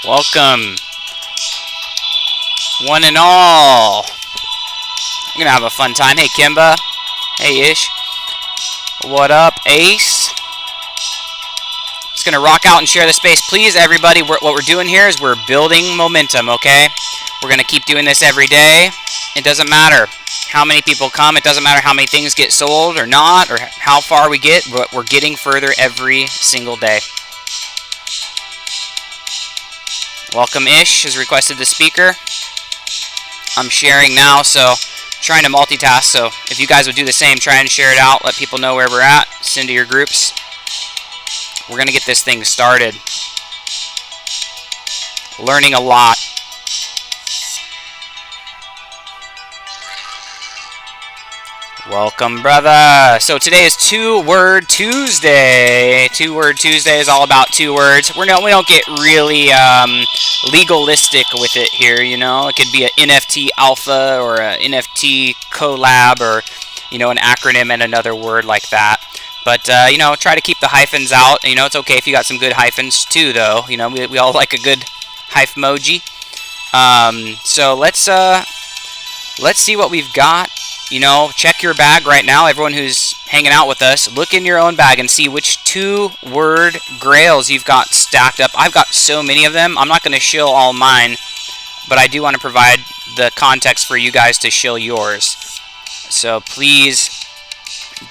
Welcome, one and all. I'm gonna have a fun time. Hey, Kimba. Hey, Ish. What up, Ace? Just gonna rock out and share the space. Please, everybody, what we're doing here is we're building momentum, okay? We're gonna keep doing this every day. It doesn't matter how many people come. It doesn't matter how many things get sold or not, or how far we get, but we're getting further every single day. Welcome, Ish has requested the speaker. I'm sharing now, so trying to multitask. So if you guys would do the same, try and share it out. Let people know where we're at. Send to your groups. We're going to get this thing started. Learning a lot. Welcome, brother. So today is Two-Word Tuesday. Two-Word Tuesday is all about two words. We don't get really legalistic with it here, you know. It could be an NFT alpha or an NFT collab or, you know, an acronym and another word like that. But, you know, try to keep the hyphens out. You know, it's okay if you got some good hyphens too, though. You know, we all like a good hyph-moji. So let's see what we've got. You know, check your bag right now. Everyone who's hanging out with us, look in your own bag and see which two-word grails you've got stacked up. I've got so many of them. I'm not going to shill all mine, but I do want to provide the context for you guys to shill yours. So please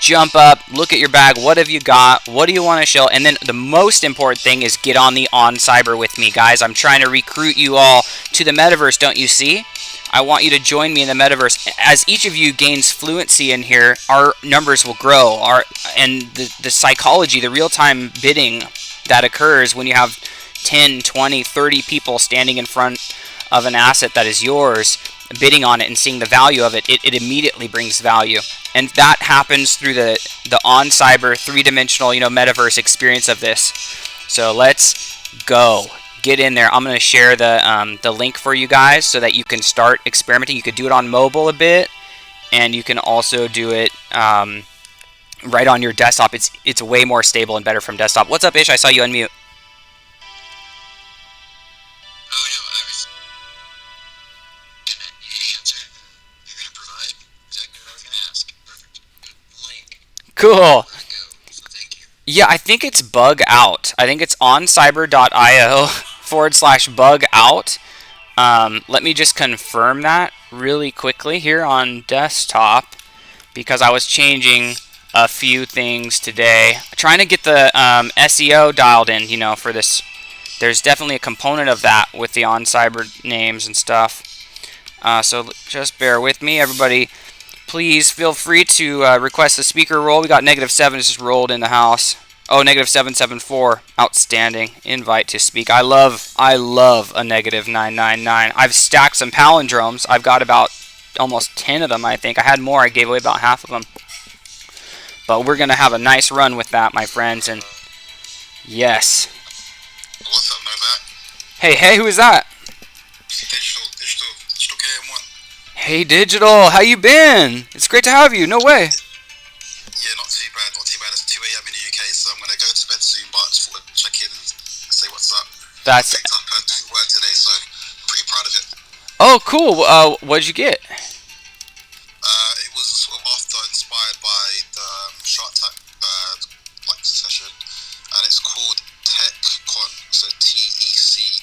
jump up, look at your bag. What have you got? What do you want to shill? And then the most important thing is get on the OnCyber with me, guys. I'm trying to recruit you all to the metaverse, don't you see? I want you to join me in the metaverse. As each of you gains fluency in here, our numbers will grow. And the psychology, the real-time bidding that occurs when you have 10, 20, 30 people standing in front of an asset that is yours, bidding on it and seeing the value of it, it immediately brings value. And that happens through the OnCyber three-dimensional, you know, metaverse experience of this. So let's go. Get in there. I'm going to share the link for you guys so that you can start experimenting. You could do it on mobile a bit, and you can also do it right on your desktop. It's way more stable and better from desktop. What's up, Ish? I saw you unmute. Oh, yeah, I was gonna answer. You're gonna provide exactly what I was gonna ask. Perfect. Link. Cool. So thank you. Yeah, I think it's bug out. I think it's oncyber.io/bug out. Let me just confirm that really quickly here on desktop because I was changing a few things today. Trying to get the SEO dialed in, you know, for this. There's definitely a component of that with the OnCyber names and stuff. So just bear with me, everybody. Please feel free to request the speaker role. We got -7 just rolled in the house. Oh, -774. Outstanding. Invite to speak. I love a -999. I've stacked some palindromes. I've got about almost 10 of them, I think. I had more. I gave away about half of them. But we're going to have a nice run with that, my friends. And yes. What's up, n0vax? Hey, who is that? Digital KM1. Hey, Digital. How you been? It's great to have you. No way. Yeah, not too bad. It's 2 a.m. in the UK, so I'm gonna go to bed soon, but I just thought I'd check in and say what's up. That's. I picked up a two-word today, so I'm pretty proud of it. Oh, cool. What'd you get? It was sort of inspired by the Shark Tank session, and it's called TechCon, so TechCon,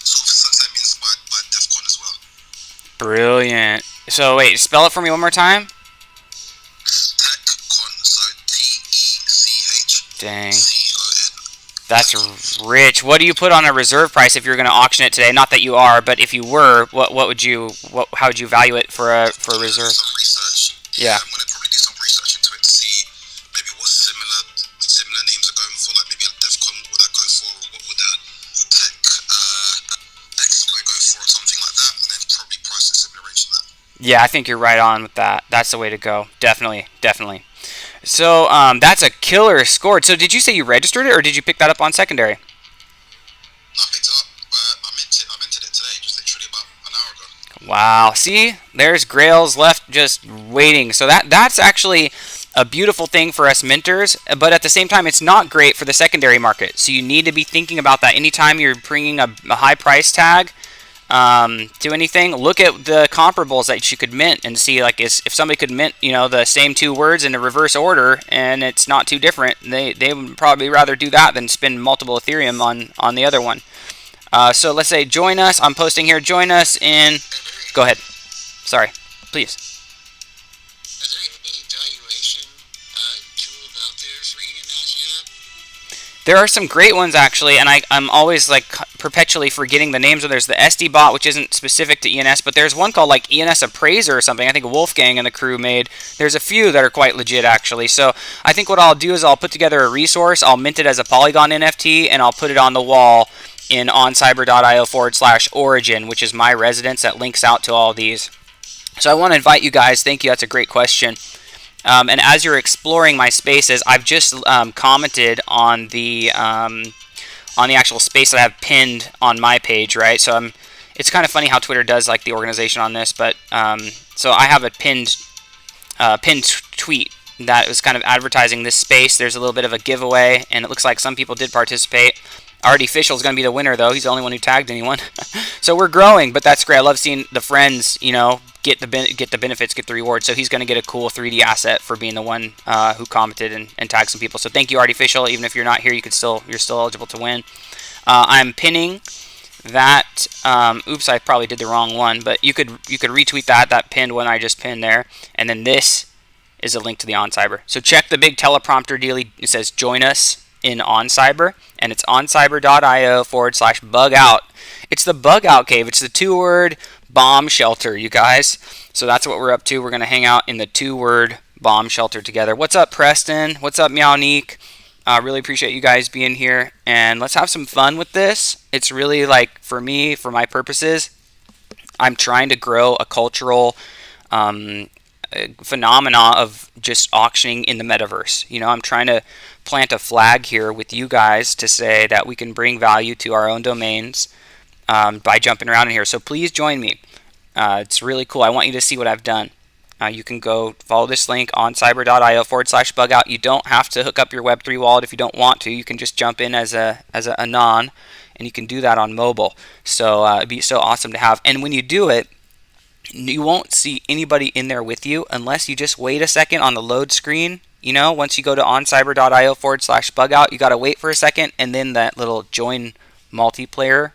sort of semi-inspired by DEFCON as well. Brilliant. So wait, spell it for me one more time. TechCon, so TechCon. Dang. That's rich. What do you put on a reserve price if you're going to auction it today? Not that you are, but if you were, how would you value it for a reserve? Some research. Yeah. I'm gonna probably do some research into it to see maybe what similar names are going for. Like maybe a DEFCON, what would I go for? Or what would a Tech Expo go for, or something like that, and then probably price a similar range to that. Yeah, I think you're right on with that. That's the way to go. Definitely. So that's a killer score. So did you say you registered it, or did you pick that up on secondary? No, I picked it up. I minted it today, just literally about an hour ago. Wow. See, there's grails left just waiting. So that's actually a beautiful thing for us minters, but at the same time, it's not great for the secondary market. So you need to be thinking about that anytime you're bringing a high price tag to anything. Look at the comparables that you could mint and see, like, if somebody could mint, the same 2 words in a reverse order and it's not too different, they would probably rather do that than spend multiple Ethereum on the other one. So let's say join us. I'm posting here. Join us in. Go ahead. Sorry. Please. Is there any valuation tools out there for ENS yet? There are some great ones actually, and I'm always like perpetually forgetting the names. There's the SD bot, which isn't specific to ENS, but there's one called like ENS Appraiser or something. I think Wolfgang and the crew made. There's a few that are quite legit actually. So I think what I'll do is I'll put together a resource. I'll mint it as a Polygon NFT, and I'll put it on the wall in oncyber.io/origin, which is my residence that links out to all of these. So I want to invite you guys. Thank you. That's a great question. And as you're exploring my spaces, I've just commented on the actual space that I have pinned on my page, right? So it's kind of funny how Twitter does like the organization on this, but so I have a pinned tweet that was kind of advertising this space. There's a little bit of a giveaway, and it looks like some people did participate. Already Official is going to be the winner, though. He's the only one who tagged anyone. So we're growing, but that's great. I love seeing the friends, get the benefits, get the rewards. So he's going to get a cool 3D asset for being the one who commented and tagged some people. So thank you, Already Official. Even if you're not here, you're still eligible to win. I'm pinning that. Oops, I probably did the wrong one, but you could retweet that pinned one I just pinned there, and then this is a link to the OnCyber. So check the big teleprompter dealie. It says join us in OnCyber, and it's oncyber.io/bugout. It's the bug out cave. It's the 2-word bomb shelter, you guys. So that's what we're up to. We're going to hang out in the 2-word bomb shelter together. What's up, Preston? What's up, Meownique? Really appreciate you guys being here, and let's have some fun with this. It's really like, for me, for my purposes, I'm trying to grow a cultural phenomena of just auctioning in the metaverse. I'm trying to plant a flag here with you guys to say that we can bring value to our own domains by jumping around in here. So please join me. It's really cool. I want you to see what I've done. You can go follow this link on cyber.io/bugout. You don't have to hook up your Web3 wallet if you don't want to. You can just jump in as a anon, and you can do that on mobile. So it'd be so awesome to have. And when you do it, you won't see anybody in there with you unless you just wait a second on the load screen. Once you go to oncyber.io/bugout, you got to wait for a second, and then that little join multiplayer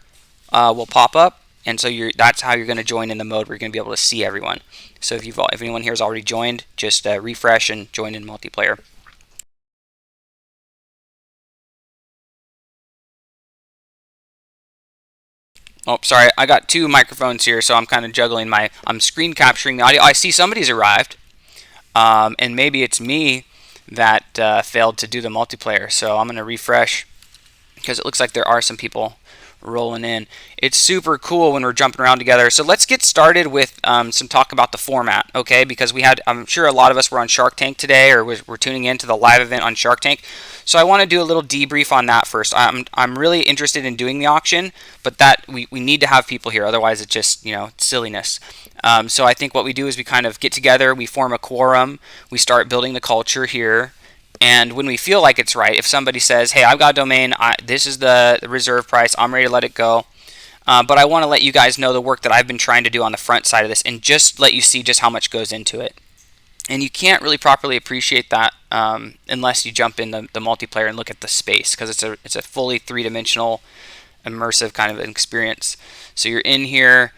will pop up. And so that's how you're going to join in the mode where you're going to be able to see everyone. So if anyone here has already joined, just refresh and join in multiplayer. Oh, sorry, I got 2 microphones here, so I'm kind of juggling I'm screen capturing the audio. I see somebody's arrived, and maybe it's me that failed to do the multiplayer. So I'm going to refresh because it looks like there are some people rolling in. It's super cool when we're jumping around together. So let's get started with some talk about the format, okay? Because I'm sure a lot of us were on Shark Tank today, or we're tuning in to the live event on Shark Tank. So I want to do a little debrief on that first. I'm really interested in doing the auction, but that we need to have people here, otherwise it's just silliness. So I think what we do is we kind of get together, we form a quorum, we start building the culture here. And when we feel like it's right, if somebody says, hey, I've got a domain, this is the reserve price, I'm ready to let it go. But I want to let you guys know the work that I've been trying to do on the front side of this, and just let you see just how much goes into it. And you can't really properly appreciate that unless you jump in the multiplayer and look at the space, because it's a fully 3-dimensional, immersive kind of an experience. So you're in here.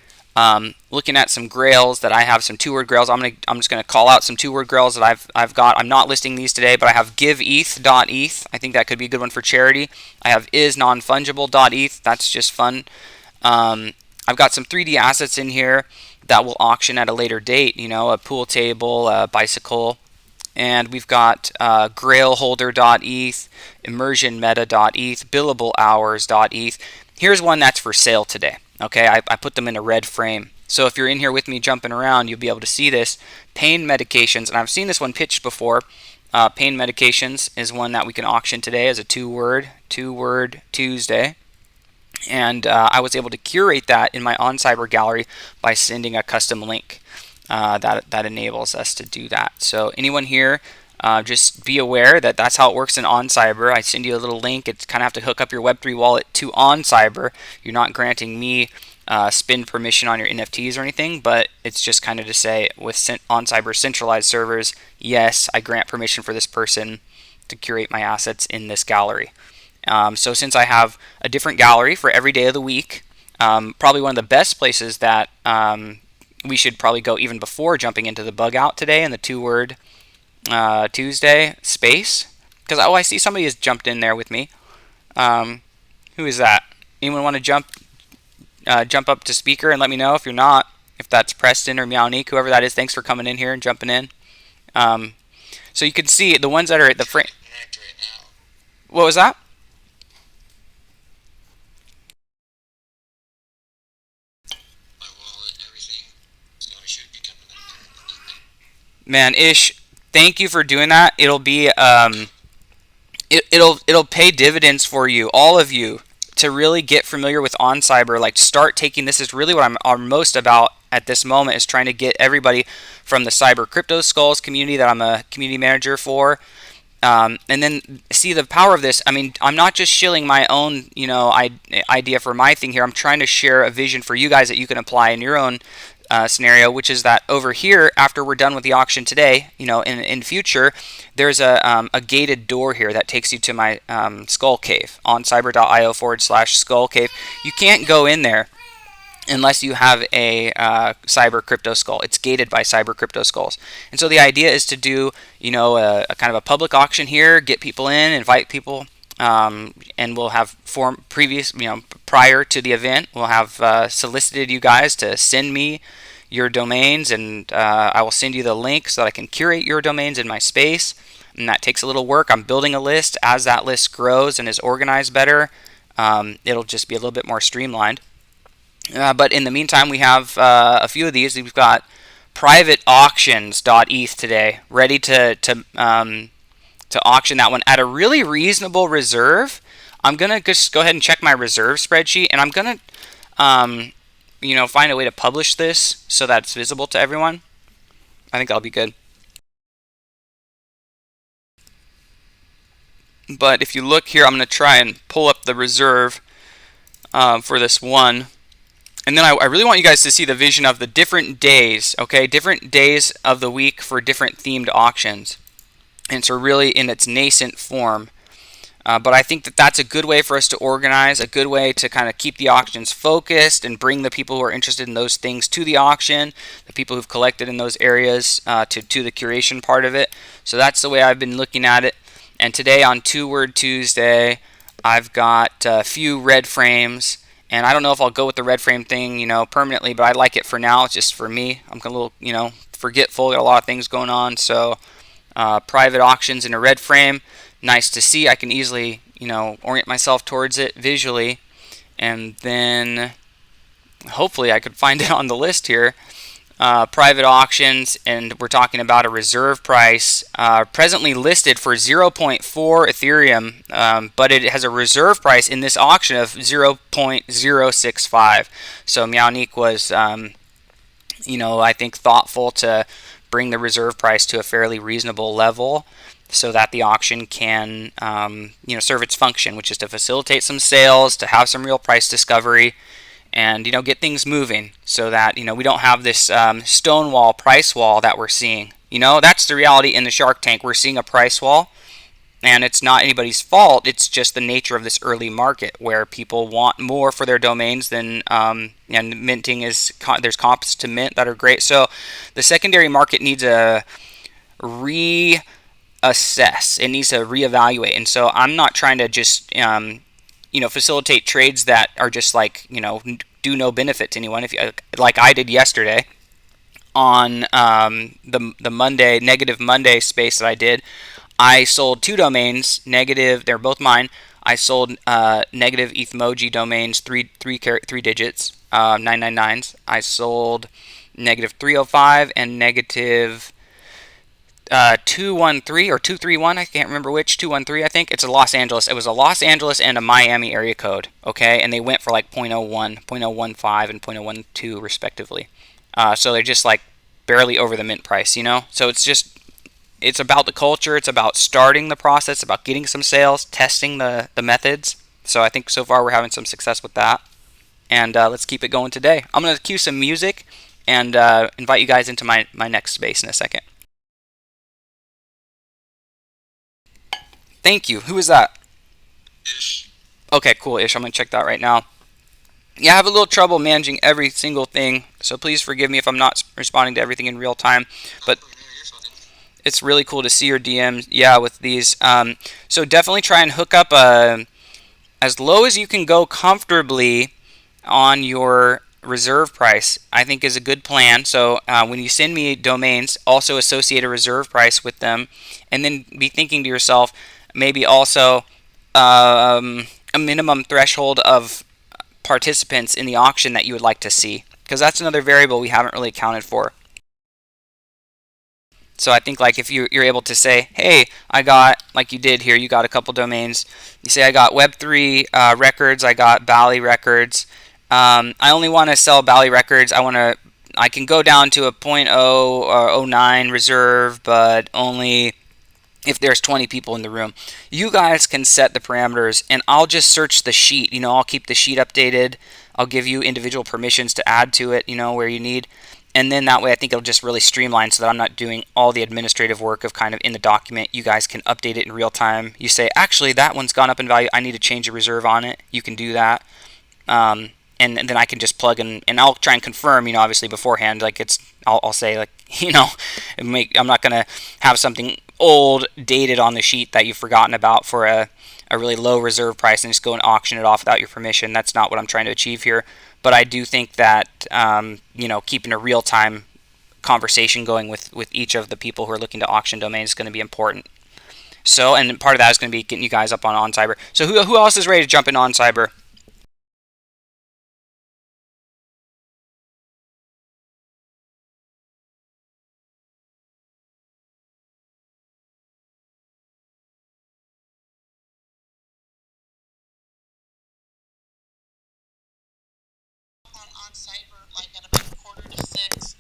Looking at some grails that I have, some 2-word grails. I'm just gonna call out some 2-word grails that I've got. I'm not listing these today, but I have giveth.eth. I think that could be a good one for charity. I have isnonfungible.eth. That's just fun. I've got some 3D assets in here that will auction at a later date. A pool table, a bicycle, and we've got grailholder.eth, immersionmeta.eth, billablehours.eth. Here's one that's for sale today. Okay, I put them in a red frame. So if you're in here with me jumping around, you'll be able to see this. Pain medications, and I've seen this one pitched before. Pain medications is one that we can auction today as a 2-word Tuesday. And I was able to curate that in my OnCyber gallery by sending a custom link that enables us to do that. So anyone here Just be aware that that's how it works in OnCyber. I send you a little link. It's kind of have to hook up your Web3 wallet to OnCyber. You're not granting me spin permission on your NFTs or anything, but it's just kind of to say with OnCyber centralized servers, yes, I grant permission for this person to curate my assets in this gallery. So since I have a different gallery for every day of the week, probably one of the best places that we should probably go even before jumping into the bug out today in the 2-word Tuesday space, because I see somebody has jumped in there with me. Who is that? Anyone want to jump up to speaker and let me know if you're not, if that's Preston or Meownique, whoever that is. Thanks for coming in here and jumping in. So you can see the ones that are at the frame. What was that? Man, Ish, thank you for doing that. It'll be it'll pay dividends for you, all of you, to really get familiar with OnCyber. Like, start taking this is really what I'm most about at this moment, is trying to get everybody from the Cyber Crypto Skulls community that I'm a community manager for, and then see the power of this. I mean, I'm not just shilling my own, idea for my thing here. I'm trying to share a vision for you guys that you can apply in your own scenario, which is that over here, after we're done with the auction today, in future, there's a gated door here that takes you to my skull cave on cyber.io/skull cave. You can't go in there unless you have a cyber crypto skull. It's gated by cyber crypto skulls. And so the idea is to do, a kind of a public auction here, get people in, invite people, and we'll have prior to the event, we'll have solicited you guys to send me your domains, and I will send you the link so that I can curate your domains in my space. And that takes a little work. I'm building a list. As that list grows and is organized better, it'll just be a little bit more streamlined. But in the meantime, we have a few of these. We've got private auctions.eth today, ready to auction that one at a really reasonable reserve. I'm gonna just go ahead and check my reserve spreadsheet, and I'm gonna find a way to publish this so that it's visible to everyone. I think that'll be good. But if you look here, I'm gonna try and pull up the reserve for this one. And then I really want you guys to see the vision of the different days, okay? Different days of the week for different themed auctions. And so really in its nascent form. But I think that that's a good way for us to organize, a good way to kind of keep the auctions focused and bring the people who are interested in those things to the auction, the people who've collected in those areas to the curation part of it. So that's the way I've been looking at it. And today on 2-word Tuesday, I've got a few red frames. And I don't know if I'll go with the red frame thing, permanently, but I like it for now. It's just for me. I'm a little, forgetful. Got a lot of things going on. So private auctions in a red frame. Nice to see. I can easily, orient myself towards it visually. And then hopefully I could find it on the list here. Private auctions, and we're talking about a reserve price presently listed for 0.4 Ethereum, but it has a reserve price in this auction of 0.065. So Meownique was, I think thoughtful to bring the reserve price to a fairly reasonable level so that the auction can, serve its function, which is to facilitate some sales, to have some real price discovery, and get things moving so that we don't have this stonewall price wall that we're seeing. That's the reality in the Shark Tank. We're seeing a price wall, and it's not anybody's fault. It's just the nature of this early market where people want more for their domains than and minting is there's comps to mint that are great. So the secondary market needs a reassess. It needs to reevaluate, and so I'm not trying to just facilitate trades that are just do no benefit to anyone. If you, like I did yesterday on the Monday negative Monday space that I did, I sold 2 domains negative. They're both mine. I sold negative Ethmoji domains, three digits, 999s. I sold negative 305 and negative 213 or 231, I can't remember which, 213 I think. It's a Los Angeles. It was a Los Angeles and a Miami area code, okay? And they went for like 0.01, 0.015, and 0.012 respectively. So they're just like barely over the mint price, So it's just it's about the culture. It's about starting the process, about getting some sales, testing the methods. So I think so far we're having some success with that. And let's keep it going today. I'm going to cue some music and invite you guys into my next space in a second. Thank you. Who is that? Ish. Okay, cool, Ish. I'm going to check that right now. Yeah, I have a little trouble managing every single thing, so please forgive me if I'm not responding to everything in real time. But it's really cool to see your DMs, yeah, with these. So definitely try and hook up as low as you can go comfortably on your reserve price. I think is a good plan. So when you send me domains, also associate a reserve price with them, and then be thinking to yourself, maybe also a minimum threshold of participants in the auction that you would like to see, because that's another variable we haven't really accounted for. So I think like if you're able to say, hey, I got, like you did here, you got a couple domains. You say I got Web3 records, I got Bally records. I only want to sell Bally records. I can go down to a .0 or 09 reserve, but only if there's 20 people in the room. You guys can set the parameters, and I'll just search the sheet. I'll keep the sheet updated. I'll give you individual permissions to add to it, where you need. And then that way I think it'll just really streamline so that I'm not doing all the administrative work of kind of in the document. You guys can update it in real time. You say, actually, that one's gone up in value. I need to change a reserve on it. You can do that. And then I can just plug in, and I'll try and confirm, obviously beforehand. Like I'll say like, I'm not going to have something old dated on the sheet that you've forgotten about for a really low reserve price and just go and auction it off without your permission. That's not what I'm trying to achieve here. But I do think that keeping a real-time conversation going with each of the people who are looking to auction domains is going to be important. So, and part of that is going to be getting you guys up on OnCyber. So who else is ready to jump in OnCyber? On cyber like at about 5:45,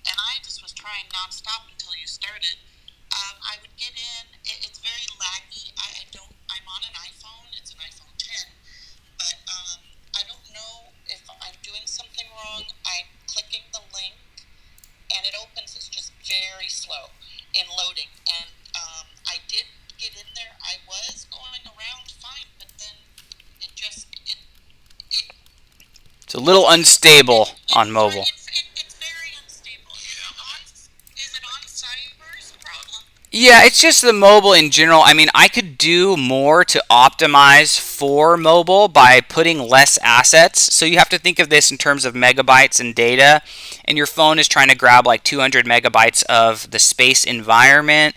and I just was trying nonstop until you started. I would get in. It's very laggy. I don't. I'm on an iPhone. It's an iPhone 10, but I don't know if I'm doing something wrong. I'm clicking the link, and it opens. It's just very slow in loading. And I did get in there. I was going around fine, but then it It's a little unstable on mobile. It's very unstable. Is it on Cyber's problem? Yeah, it's just the mobile in general. I mean, I could do more to optimize for mobile by putting less assets. So you have to think of this in terms of megabytes and data. And your phone is trying to grab like 200 megabytes of the space environment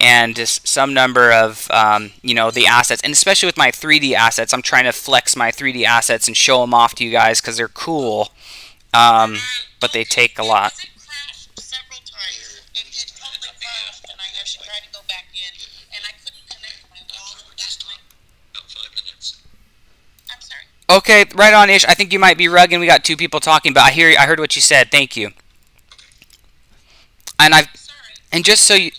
and just some number of, the assets. And especially with my 3D assets, I'm trying to flex my 3D assets and show them off to you guys because they're cool. But they take a lot. It crashed several times. It totally crashed, and I actually tried to go back in, and I couldn't connect my wallet. About 5 minutes. I'm sorry. Okay, right on, Ish. I think you might be rugging. We got two people talking, but I heard what you said. Thank you. And just so you.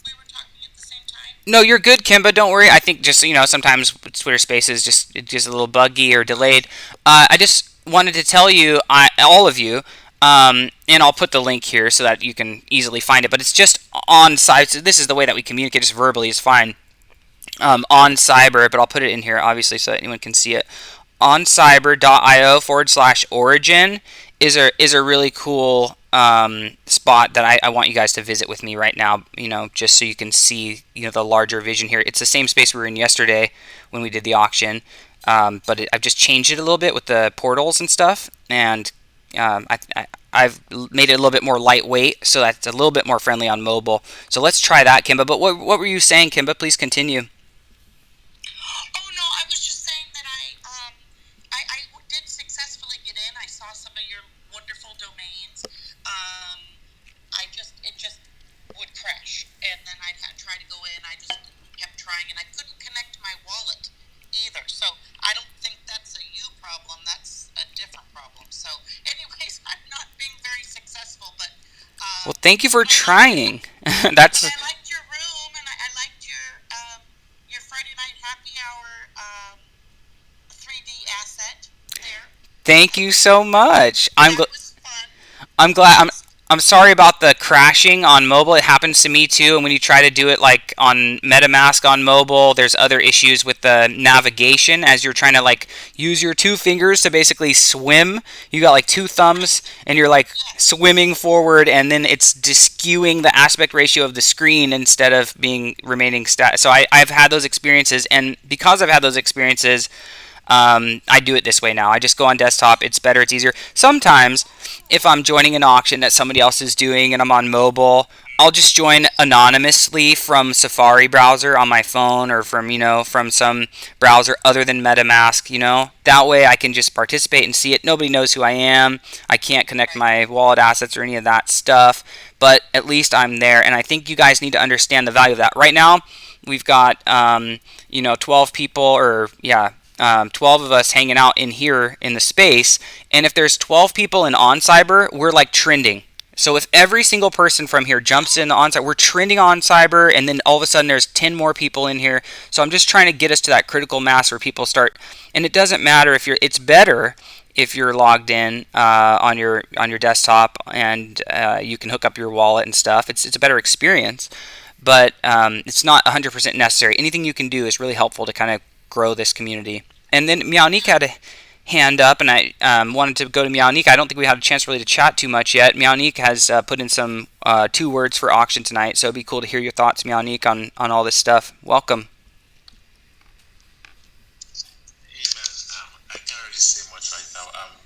We were talking at the same time. No, you're good, Kimba. Don't worry. I think just sometimes Twitter Spaces it's just a little buggy or delayed. I just wanted to tell you, all of you, and I'll put the link here so that you can easily find it. But it's just on site. So this is the way that we communicate. Just verbally is fine. On Cyber, but I'll put it in here obviously so that anyone can see it. oncyber.io/origin is a really cool spot that I want you guys to visit with me right now, just so you can see the larger vision here. It's the same space we were in yesterday when we did the auction, but I've just changed it a little bit with the portals and stuff, and I've made it a little bit more lightweight so that it's a little bit more friendly on mobile. So let's try that, Kimba. But what were you saying, Kimba? Please continue. Oh no, I was just saying that I did successfully get in. I saw some of your wonderful domains. It just would crash, and then I'd try to go in. I just kept trying, and I couldn't connect my wallet either. So I don't think that's a you problem. That's a different problem. So, anyways, I'm not being very successful, but Well, thank you for trying. That's. I liked your Thank you so much. That was fun. I'm glad. I'm sorry about the crashing on mobile. It happens to me too. And when you try to do it like on MetaMask on mobile, there's other issues with the navigation as you're trying to like use your two fingers to basically swim. You got like two thumbs and you're like Yes. swimming forward, and then it's just skewing the aspect ratio of the screen instead of being remaining static. So I've had those experiences, and because I've had those experiences, I do it this way now. I just go on desktop. It's better. It's easier. Sometimes, if I'm joining an auction that somebody else is doing and I'm on mobile, I'll just join anonymously from Safari browser on my phone, or from from some browser other than MetaMask. That way I can just participate and see it. Nobody knows who I am. I can't connect Right. my wallet assets or any of that stuff, but at least I'm there. And I think you guys need to understand the value of that. Right now, we've got 12 people, or yeah, 12 of us hanging out in here in the space. And if there's 12 people in OnCyber, we're like trending. So if every single person from here jumps in the OnCyber, we're trending on Cyber, and then all of a sudden there's 10 more people in here. So I'm just trying to get us to that critical mass where people start. And it doesn't matter if you're. It's better if you're logged in on your desktop, and you can hook up your wallet and stuff. It's a better experience, but it's not 100% necessary. Anything you can do is really helpful to kind of grow this community. And then Meownique had a hand up, and I wanted to go to Meownique. I don't think we had a chance really to chat too much yet. Meownique has put in some 2 words for auction tonight, so it'd be cool to hear your thoughts, Meownique, on all this stuff. Welcome. Hey man, I can't really say much right now. I'm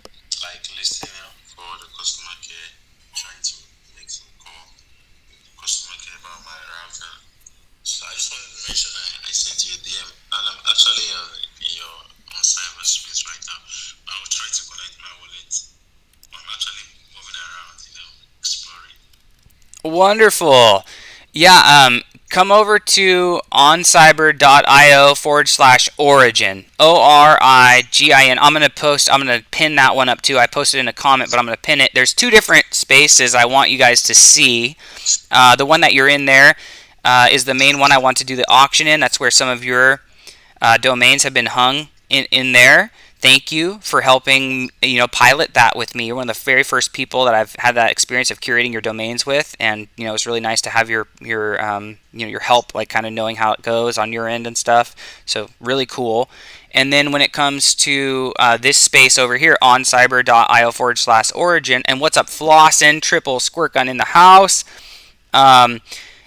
like listening for the customer care, trying to make some call with the customer care about my router. So I just wanted to mention I sent you a DM, and I'm actually in your on cyberspace right now. I will try to connect my wallet. I'm actually moving around, exploring. Wonderful. Yeah, come over to oncyber.io/origin. ORIGIN. I'm gonna pin that one up too. I posted in a comment, but I'm gonna pin it. There's two different spaces I want you guys to see. The one that you're in there is the main one I want to do the auction in. That's where some of your domains have been hung in there. Thank you for helping pilot that with me. You're one of the very first people that I've had that experience of curating your domains with, and it's really nice to have your help, like kind of knowing how it goes on your end and stuff. So really cool. And then when it comes to this space over here, oncyber.io/origin, and what's up, Flossin, triple squirt gun in the house. Um,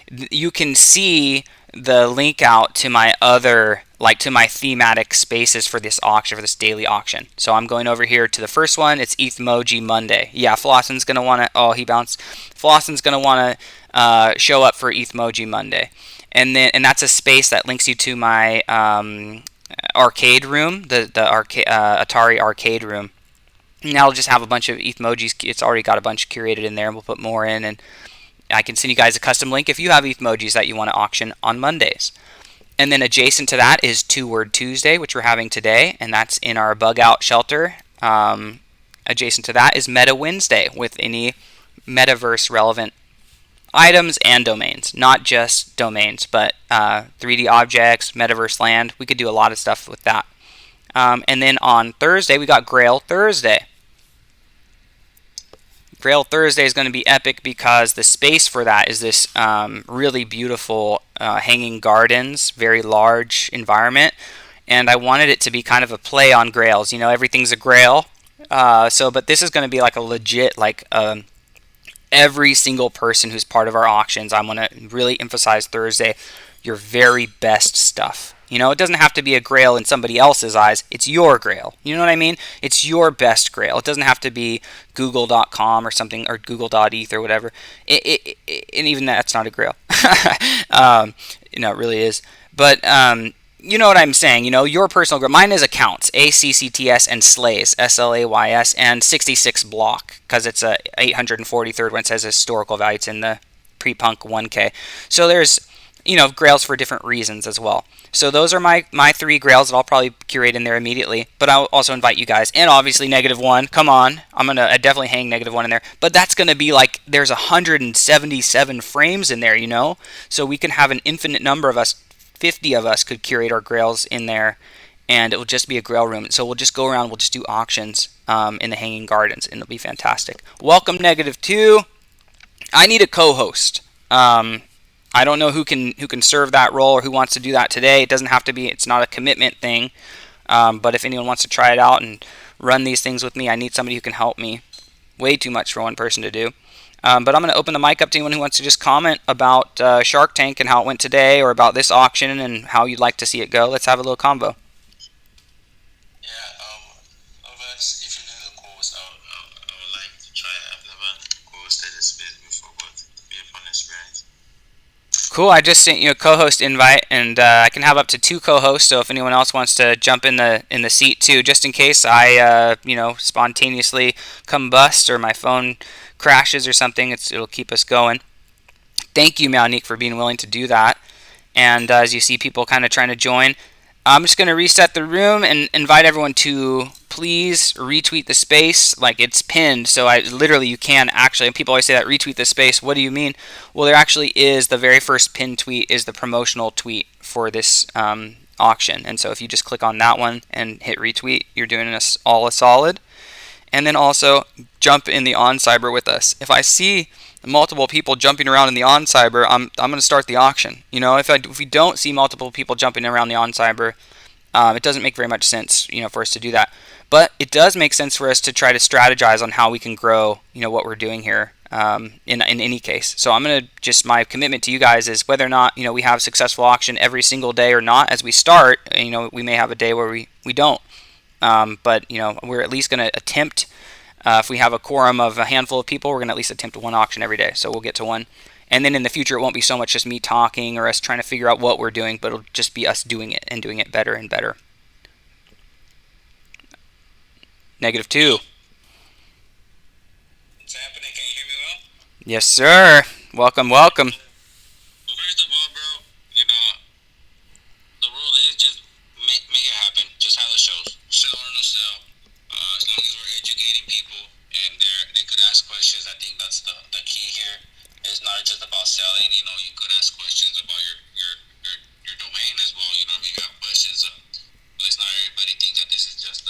you can see the link out to my other, like to my thematic spaces for this auction, for this daily auction. So I'm going over here to the first one. It's Ethmoji Monday. Yeah, Flossin's gonna want to. Oh, he bounced. Flossin's gonna want to show up for Ethmoji Monday, and that's a space that links you to my arcade room, the Atari arcade room. And that'll just have a bunch of Ethmojis. It's already got a bunch curated in there, and we'll put more in, and I can send you guys a custom link if you have Ethmojis that you want to auction on Mondays. And then adjacent to that is 2-Word Tuesday, which we're having today, and that's in our bug out shelter. Adjacent to that is Meta Wednesday, with any metaverse relevant items and domains, not just domains, but 3D objects, metaverse land. We could do a lot of stuff with that. And then on Thursday, we got Grail Thursday. Grail Thursday is going to be epic because the space for that is this really beautiful hanging gardens, very large environment, and I wanted it to be kind of a play on grails. Everything's a grail. But this is going to be like a legit, like every single person who's part of our auctions. I'm going to really emphasize Thursday, your very best stuff. It doesn't have to be a grail in somebody else's eyes. It's your grail. You know what I mean? It's your best grail. It doesn't have to be google.com or something, or google.eth or whatever. And even that's not a grail. It really is. But you know what I'm saying. Your personal grail. Mine is accounts, ACCTS, and slays, SLAYS, and 66 block, because it's a 843rd one. It says historical value. It's in the pre-punk 1K. So there's grails for different reasons as well. So those are my 3 grails that I'll probably curate in there immediately. But I'll also invite you guys. And obviously -1. Come on. I'm going to definitely hang -1 in there. But that's going to be like, there's 177 frames in there, So we can have an infinite number of us. 50 of us could curate our grails in there. and it will just be a grail room. So we'll just go around, we'll just do auctions in the Hanging Gardens, and it'll be fantastic. Welcome, -2. I need a co-host. I don't know who can serve that role or who wants to do that today. It doesn't have to be. It's not a commitment thing. But if anyone wants to try it out and run these things with me, I need somebody who can help me. Way too much for one person to do. But I'm going to open the mic up to anyone who wants to just comment about Shark Tank and how it went today, or about this auction and how you'd like to see it go. Let's have a little convo. Yeah, n0vax, if you do the course, I would like to try it. I've never hosted a space before, but it'll be a fun experience. Cool. I just sent you a co-host invite, and I can have up to 2 co-hosts. So if anyone else wants to jump in the seat too, just in case I spontaneously combust or my phone crashes or something, it'll keep us going. Thank you, Malnique, for being willing to do that. And as you see people kind of trying to join, I'm just going to reset the room and invite everyone to please retweet the space. Like, it's pinned, so you can actually, and people always say that, retweet the space. What do you mean? Well, there actually is, the very first pinned tweet is the promotional tweet for this auction. And so if you just click on that one and hit retweet, you're doing us all a solid. And then also jump in the OnCyber with us. If I see multiple people jumping around in the OnCyber, I'm going to start the auction. If we don't see multiple people jumping around the OnCyber, it doesn't make very much sense, for us to do that. But it does make sense for us to try to strategize on how we can grow, what we're doing here in any case. So my commitment to you guys is whether or not, we have successful auction every single day or not as we start. We may have a day where we don't. But we're at least going to attempt, if we have a quorum of a handful of people, we're going to at least attempt one auction every day. So we'll get to one. And then in the future, it won't be so much just me talking or us trying to figure out what we're doing, but it'll just be us doing it and doing it better and better. -2. What's happening? Can you hear me well? Yes, sir. Welcome. Well, first of all, bro, the rule is just make it happen. Just have the shows. Sell or no sell. As long as we're educating people and they could ask questions, I think that's the key here. It's not just about selling. You could ask questions about your domain as well. You have questions. Let's not everybody think that this is just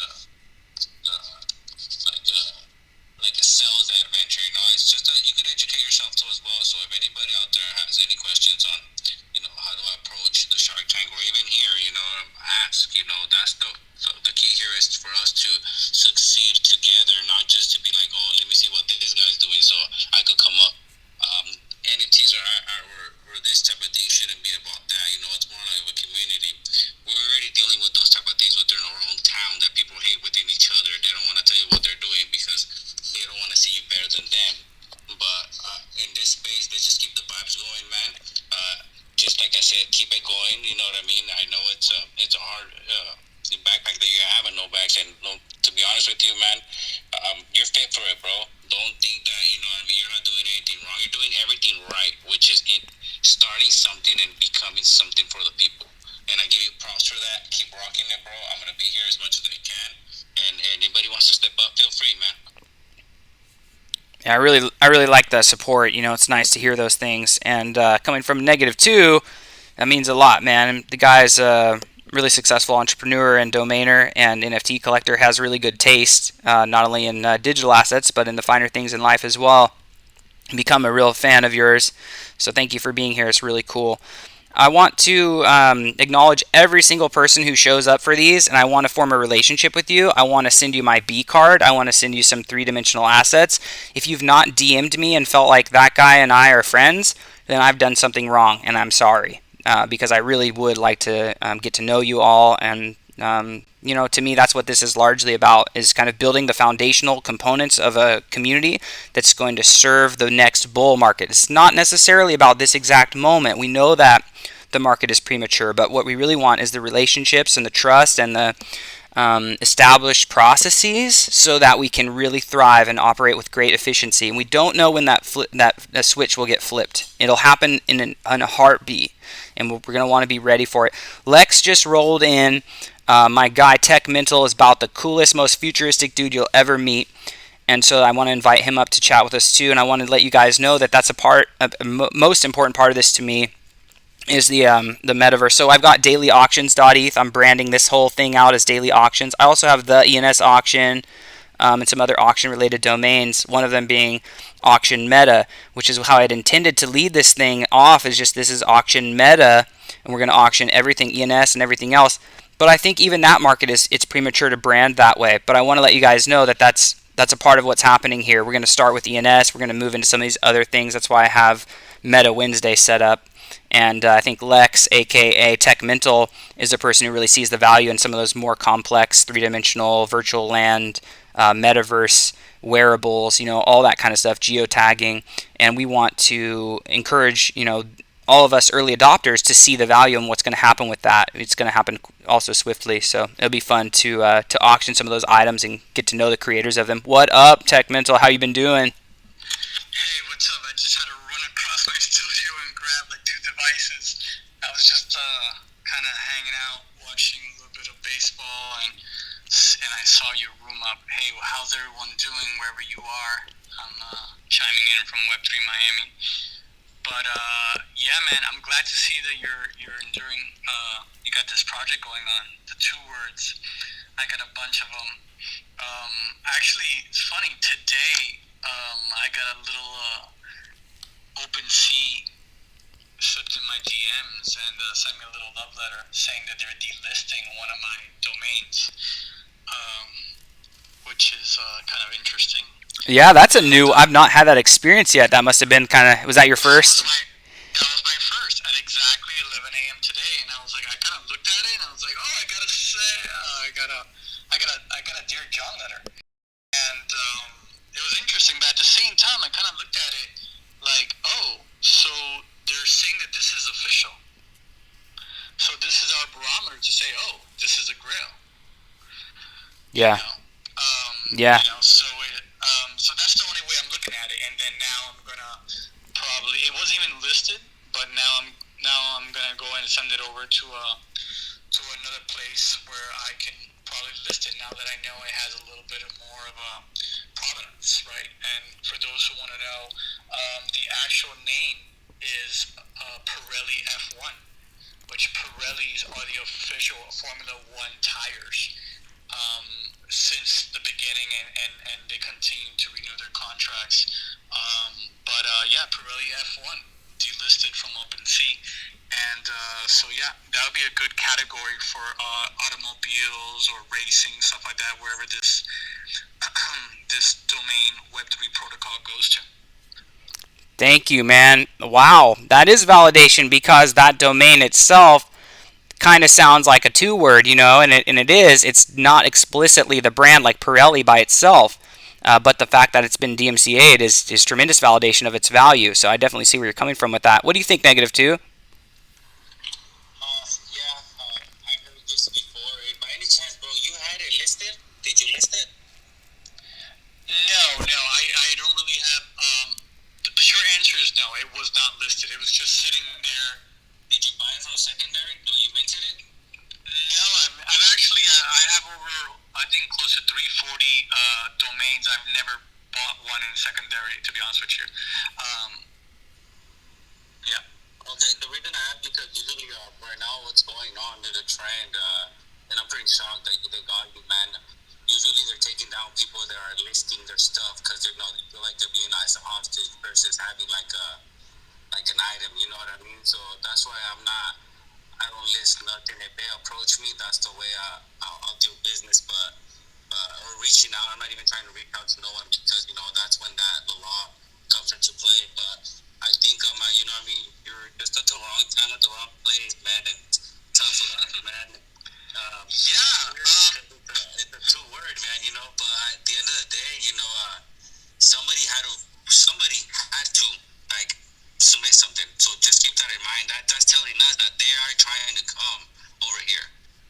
like a sales adventure. It's just that you could educate yourself too as well. So if anybody out there has any questions on, how do I approach the Shark Tank, or even here, ask. That's the key here is for us to succeed together, not just to be like, oh, let me see what this guy's doing, so I could come up. NFTs or this type of thing shouldn't be about that. It's more like a community. We're already dealing with those type of things within our own town that people hate within each other. They don't want to tell you what they're doing because they don't want to see you better than them. But in this space, let's just keep the vibes going, man. Just like I said, keep it going. You know what I mean? I know it's a hard backpack that you have in n0vax, and to be honest with you, man, you're fit for it, bro. Don't think that you're not doing anything wrong. You're doing everything right, which is in starting something and becoming something for the people. And I give you props for that. Keep rocking it, bro. I'm gonna be here as much as I can. And anybody wants to step up, feel free, man. Yeah, I really like the support. It's nice to hear those things. And coming from -2, that means a lot, man. The guy's really successful entrepreneur and domainer and NFT collector, has really good taste, not only in digital assets, but in the finer things in life as well. Become a real fan of yours. So thank you for being here. It's really cool. I want to acknowledge every single person who shows up for these, and I want to form a relationship with you. I want to send you my B card. I want to send you some 3-dimensional assets. If you've not DM'd me and felt like that guy and I are friends, then I've done something wrong, and I'm sorry. Because I really would like to get to know you all, and to me, that's what this is largely about, is kind of building the foundational components of a community that's going to serve the next bull market. It's not necessarily about this exact moment. We know that the market is premature, but what we really want is the relationships and the trust and the established processes so that we can really thrive and operate with great efficiency. And we don't know when that switch will get flipped. It'll happen in a heartbeat, and we're going to want to be ready for it. Lex just rolled in. My guy Tech Mental is about the coolest, most futuristic dude you'll ever meet. And so I want to invite him up to chat with us too. And I want to let you guys know that that's a most important part of this to me. is the metaverse. So I've got dailyauctions.eth. I'm branding this whole thing out as daily auctions. I also have the ENS auction, and some other auction related domains, one of them being auction meta, which is how I'd intended to lead this thing off, is just this is auction meta, and we're going to auction everything ENS and everything else. But I think even that market is, it's premature to brand that way. But I want to let you guys know that that's a part of what's happening here. We're going to start with ENS. We're going to move into some of these other things. That's why I have Meta Wednesday set up. And I think Lex, aka Tech Mental, is a person who really sees the value in some of those more complex three-dimensional virtual land, metaverse, wearables, all that kind of stuff, geotagging. And we want to encourage, all of us early adopters to see the value and what's going to happen with that. It's going to happen also swiftly, so it'll be fun to auction some of those items and get to know the creators of them. What up, Tech Mental? How you been doing? Hey, what's up? I just had to run across my studio and grab like two devices. I was just kind of hanging out, watching a little bit of baseball, and I saw your room up. Hey, how's everyone doing wherever you are? I'm chiming in from Web3 Miami. But yeah, man, I'm glad to see that you're enduring. You got this project going on. The two words. I got a bunch of them. Actually, it's funny. Today, I got a little OpenSea slipped in my DMs and sent me a little love letter saying that they're delisting one of my domains, which is kind of interesting. Yeah, that's a new. I've not had that experience yet. That must have been kind of. Was that your first? That was my first at exactly 11 a.m. today, and I was like, I kind of looked at it, and I was like, oh, I gotta say, I got a Dear John letter, and it was interesting. But at the same time, I kind of looked at it like, oh, so they're saying that this is official. So this is our barometer to say, oh, this is a grail. Yeah. Yeah. So that's the only way I'm looking at it. And then now I'm gonna probably, it wasn't even listed, but now I'm gonna go and send it over to another place where I can probably list it now that I know it has a little bit of more of a provenance, right? And for those who want to know, the actual name is Pirelli F1, which Pirellis are the official Formula One tires since the beginning, and they continue to renew their contracts. But yeah, Pirelli F1 delisted from OpenSea, and so yeah, that would be a good category for automobiles or racing, stuff like that, wherever this this domain Web3 protocol goes to. Thank you, man. Wow, that is validation because that domain itself kind of sounds like a two-word, and it is. It's not explicitly the brand like Pirelli by itself, but the fact that it's been DMCA'd is tremendous validation of its value. So I definitely see where you're coming from with that. What do you think, Negative 2? I heard this before. By any chance, bro, you had it listed? Did you list it? No, I don't really have. The short answer is no. It was not listed. It was just sitting there. Did you buy it from secondary? No, you minted it? No, I've actually I have over I think close to 340 domains. I've never bought one in secondary, to be honest with you. Yeah. Okay, the reason I ask because usually right now what's going on is a trend, and I'm pretty shocked that they got you, man. Usually they're taking down people that are listing their stuff because they feel like they're being nice and hostage versus having like an item, you know what I mean? So that's why I don't list nothing. If they approach me, that's the way I'll do business. But or reaching out, I'm not even trying to reach out to no one because that's when the law comes into play. But I think you know what I mean. You're just at the wrong time at the wrong place, man. It's tough luck, man. It's a two-word, man. But at the end of the day, somebody had to like submit something. So just keep that in mind. That's telling us that they are trying to come over here.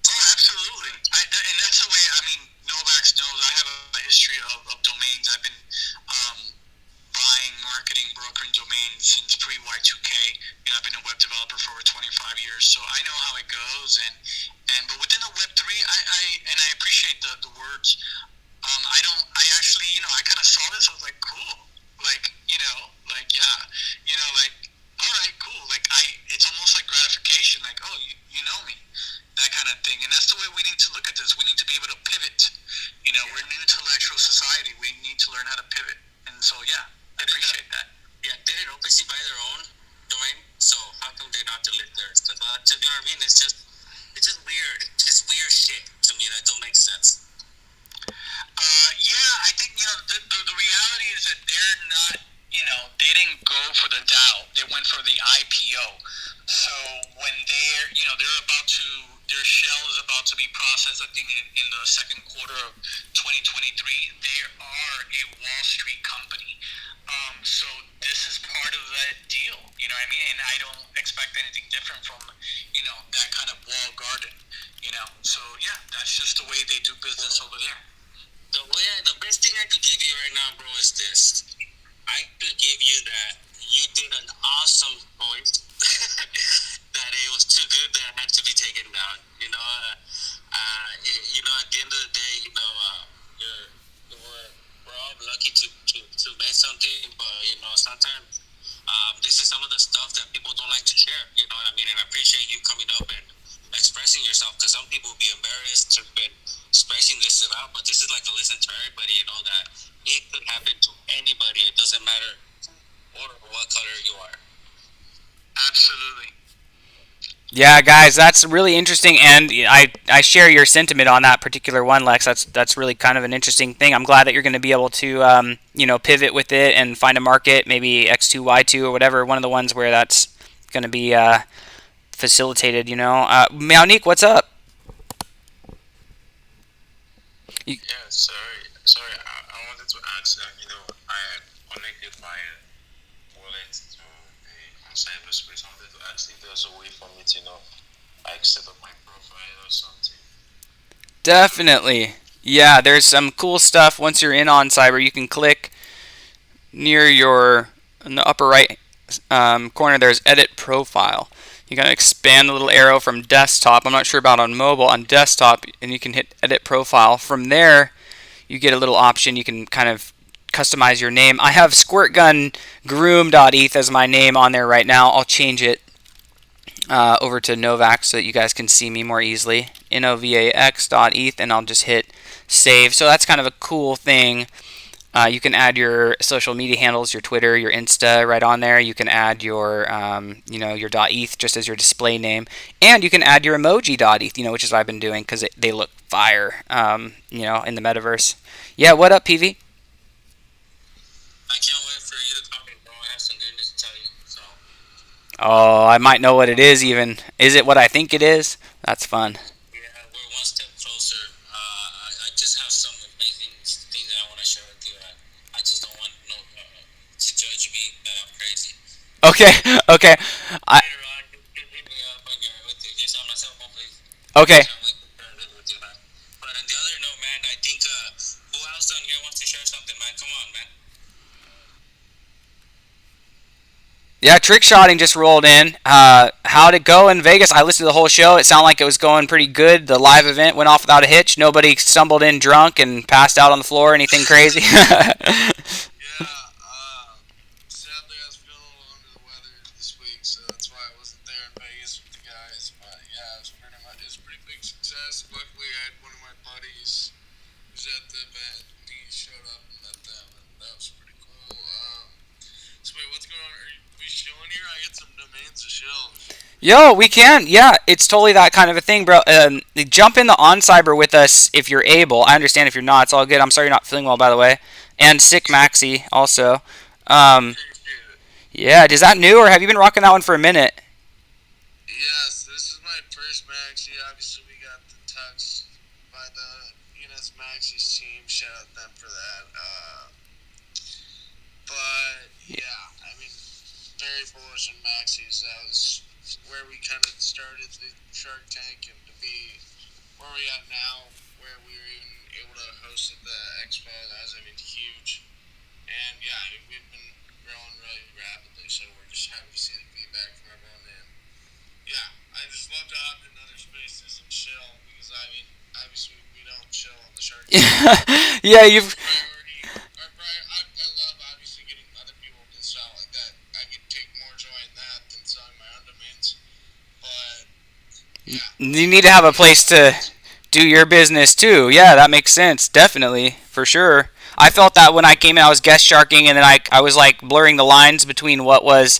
Oh, absolutely. And that's the way. I mean, n0vax knows I have a history of domains. I've been buying, marketing, brokering domains since pre-Y2K. I've been a web developer for over 25 years, so I know how it goes. But within the Web3, I appreciate the words. I actually, I kind of saw this. I was like, cool. Like, yeah, like, all right, cool. Like, it's almost like gratification we need to learn how to pivot. And so, yeah, I appreciate that. Yeah, didn't OpenSea buy their own domain? So how come they're not delete theirs? You know what I mean? It's just weird. Just weird shit to me that don't make sense. Yeah, I think the reality is that they're not. They didn't go for the DAO. They went for the IPO. So when they're about to, their shell is about to be processed. I think in the second quarter of 2023. They are a Wall Street company. So this is part of that deal. You know what I mean? And I don't expect anything different from that kind of wall garden. So yeah, that's just the way they do business over there. The best thing I could give you right now, bro, is this. I could give you that you did an awesome point. That it was too good that it had to be taken down. At the end of the day, we're all lucky to make something, but sometimes this is some of the stuff that people don't like to share. You know what I mean? And I appreciate you coming up and expressing yourself, because some people will be embarrassed to be expressing this out, but this is like a lesson to everybody. That it could happen to anybody. It doesn't matter what color you are. Absolutely. Yeah, guys, that's really interesting, and I share your sentiment on that particular one, Lex. That's really kind of an interesting thing. I'm glad that you're going to be able to pivot with it and find a market, maybe X2Y2 or whatever, one of the ones where that's going to be facilitated. Meownique, what's up? Yeah, sorry. I wanted to ask. I connected my wallet to the cyberspace. I wanted to ask if there's a way for me to, like set up my profile or something. Definitely. Yeah, there's some cool stuff. Once you're in on Cyber, you can click near in the upper right corner. There's Edit Profile. You gotta expand the little arrow from desktop. I'm not sure about on mobile. On desktop, and you can hit Edit Profile. From there, you get a little option. You can kind of customize your name. I have squirtgungroom.eth as my name on there right now. I'll change it over to n0vax so that you guys can see me more easily. n0vax.eth, and I'll just hit save. So that's kind of a cool thing. You can add your social media handles, your Twitter, your Insta right on there. You can add your, your .eth just as your display name, and you can add your emoji.eth, which is what I've been doing because they look fire, in the metaverse. Yeah, what up, PV? I can't wait for you to talk, bro. I have some good news to tell you. So. Oh, I might know what it is even. Is it what I think it is? That's fun. Yeah, we're one step closer. I just have some amazing things that I want to share with you. I just don't want to judge me that I'm crazy. Okay, okay. Later on, hit me up with you. Just on my cell phone, please. Okay. But on the other note, man, I think who else down here wants to share something, man? Come on, man. Yeah, Trick Shotting just rolled in. How'd it go in Vegas? I listened to the whole show. It sounded like it was going pretty good. The live event went off without a hitch. Nobody stumbled in drunk and passed out on the floor or anything crazy. Sadly, I was feeling a little under the weather this week, so that's why I wasn't there in Vegas with the guys. But yeah, it was a pretty big success. Luckily, I had one of my buddies who's at the event, and he showed up and met them, and that was pretty cool. So wait, what's going on? Are we shilling here? I get some domains to shill. Yo, we can. Yeah, it's totally that kind of a thing, bro. Jump in the on cyber with us if you're able. I understand if you're not. It's all good. I'm sorry you're not feeling well, by the way. And Sick Maxi also. Yeah, is that new, or have you been rocking that one for a minute? Yes, this is my first Maxi. Obviously, we got the tux by the ENS Maxi's team. Shout out them for that. But yeah, I mean, very bullish on Maxis. That was where we kind of started the Shark Tank, and to be where we at now, where we were even able to host at the expo, that was, huge. And yeah, we've been growing really rapidly, so we're just happy to see the feedback from everyone. And yeah, I just love to hop in other spaces and chill, because obviously we don't chill on the Shark Tank. Yeah, you've. I love obviously getting other people to sell like that. I could take more joy in that than selling my own domains. But yeah, You need to have a place to do your business too. Yeah, that makes sense. Definitely, for sure. I felt that when I came in, I was guest sharking, and then I was like blurring the lines between what was,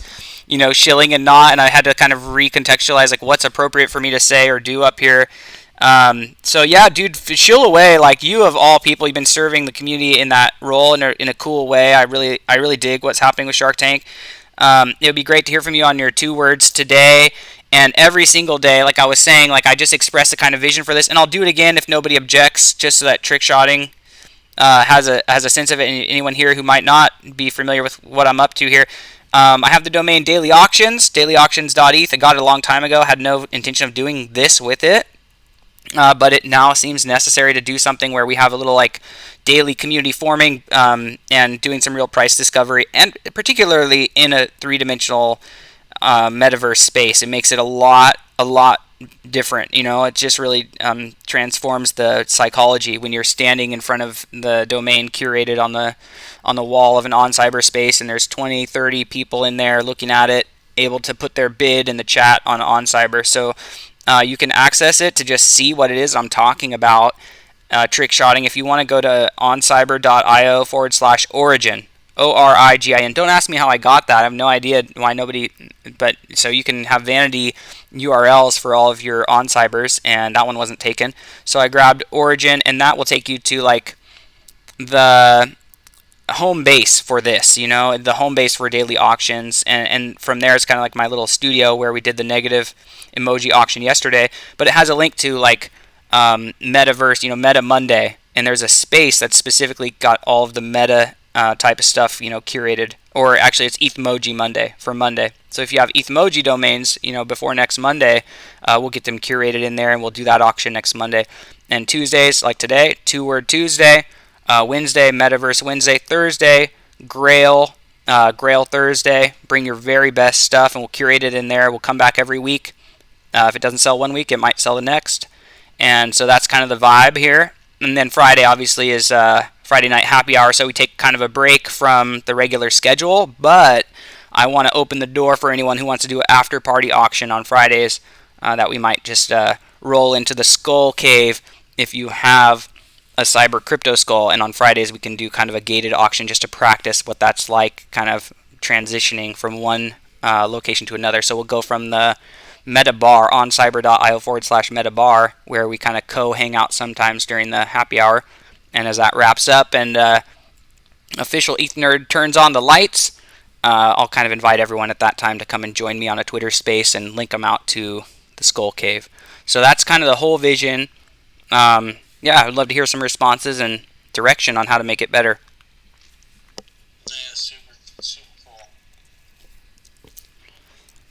shilling and not, and I had to kind of recontextualize like what's appropriate for me to say or do up here. So yeah, dude, shill away. Like, you of all people, you've been serving the community in that role in a cool way. I really dig what's happening with Shark Tank. It would be great to hear from you on your 2 words today and every single day. Like I was saying, like I just expressed the kind of vision for this, and I'll do it again if nobody objects, just so that trick shotting has a sense of it. And anyone here who might not be familiar with what I'm up to here. I have the domain Daily Auctions, dailyauctions.eth. I got it a long time ago. Had no intention of doing this with it. But it now seems necessary to do something where we have a little like daily community forming and doing some real price discovery, and particularly in a 3-dimensional metaverse space. It makes it a lot different. It just really transforms the psychology when you're standing in front of the domain curated on the wall of an on-cyberspace, and there's 20, 30 people in there looking at it, able to put their bid in the chat on cyber. So you can access it to just see what it is I'm talking about, trick shotting. If you want to go to oncyber.io/origin, ORIGIN. Don't ask me how I got that. I have no idea why nobody, but so you can have vanity URLs for all of your on-cybers, and that one wasn't taken. So I grabbed Origin, and that will take you to like the home base for this, the home base for daily auctions, and from there it's kind of like my little studio where we did the negative emoji auction yesterday, but it has a link to like metaverse, Meta Monday, and there's a space that's specifically got all of the meta type of stuff, curated, or actually it's Ethmoji Monday for Monday. So if you have Ethmoji domains, before next Monday, we'll get them curated in there, and we'll do that auction next Monday. And Tuesdays, like today, 2-word Tuesday. Wednesday, Metaverse Wednesday. Thursday, Grail Thursday. Bring your very best stuff, and we'll curate it in there. We'll come back every week. If it doesn't sell one week, it might sell the next. And so that's kind of the vibe here. And then Friday, obviously, is Friday night happy hour. So we take kind of a break from the regular schedule, but I want to open the door for anyone who wants to do an after party auction on Fridays that we might just roll into the Skull Cave if you have a cyber crypto skull, and on Fridays we can do kind of a gated auction just to practice what that's like, kind of transitioning from one location to another. So we'll go from the meta bar on cyber.io/meta bar, where we kind of hang out sometimes during the happy hour, and as that wraps up and official ETH Nerd turns on the lights, I'll kind of invite everyone at that time to come and join me on a Twitter space and link them out to the Skull Cave. So that's kind of the whole vision. Yeah, I would love to hear some responses and direction on how to make it better. Yeah, super cool.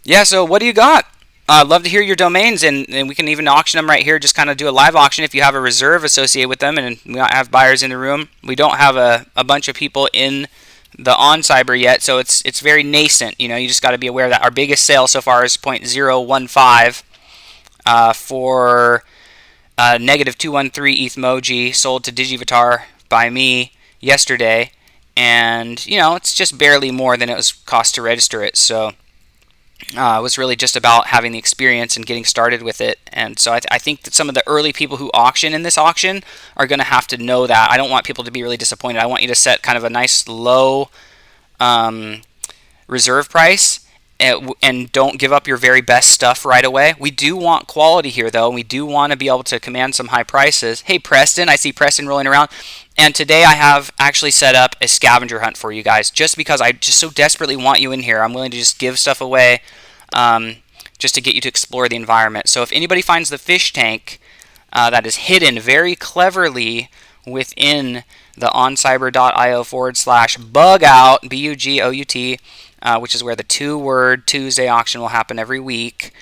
Yeah, so what do you got? I'd love to hear your domains, and we can even auction them right here, just kind of do a live auction if you have a reserve associated with them, and we might have buyers in the room. We don't have a bunch of people in the on-cyber yet, so it's very nascent. You just got to be aware of that. Our biggest sale so far is 0.015 for negative 213 Ethmoji, sold to Digivatar by me yesterday, and it's just barely more than it was cost to register it. So it was really just about having the experience and getting started with it. And so I think that some of the early people who auction in this auction are going to have to know that. I don't want people to be really disappointed. I want you to set kind of a nice low reserve price, and don't give up your very best stuff right away. We do want quality here, though, and we do want to be able to command some high prices. Hey, Preston, I see Preston rolling around. And today I have actually set up a scavenger hunt for you guys, just because I just so desperately want you in here. I'm willing to just give stuff away just to get you to explore the environment. So if anybody finds the fish tank that is hidden very cleverly within the oncyber.io/bugout, BUGOUT, which is where the 2-word Tuesday auction will happen every week,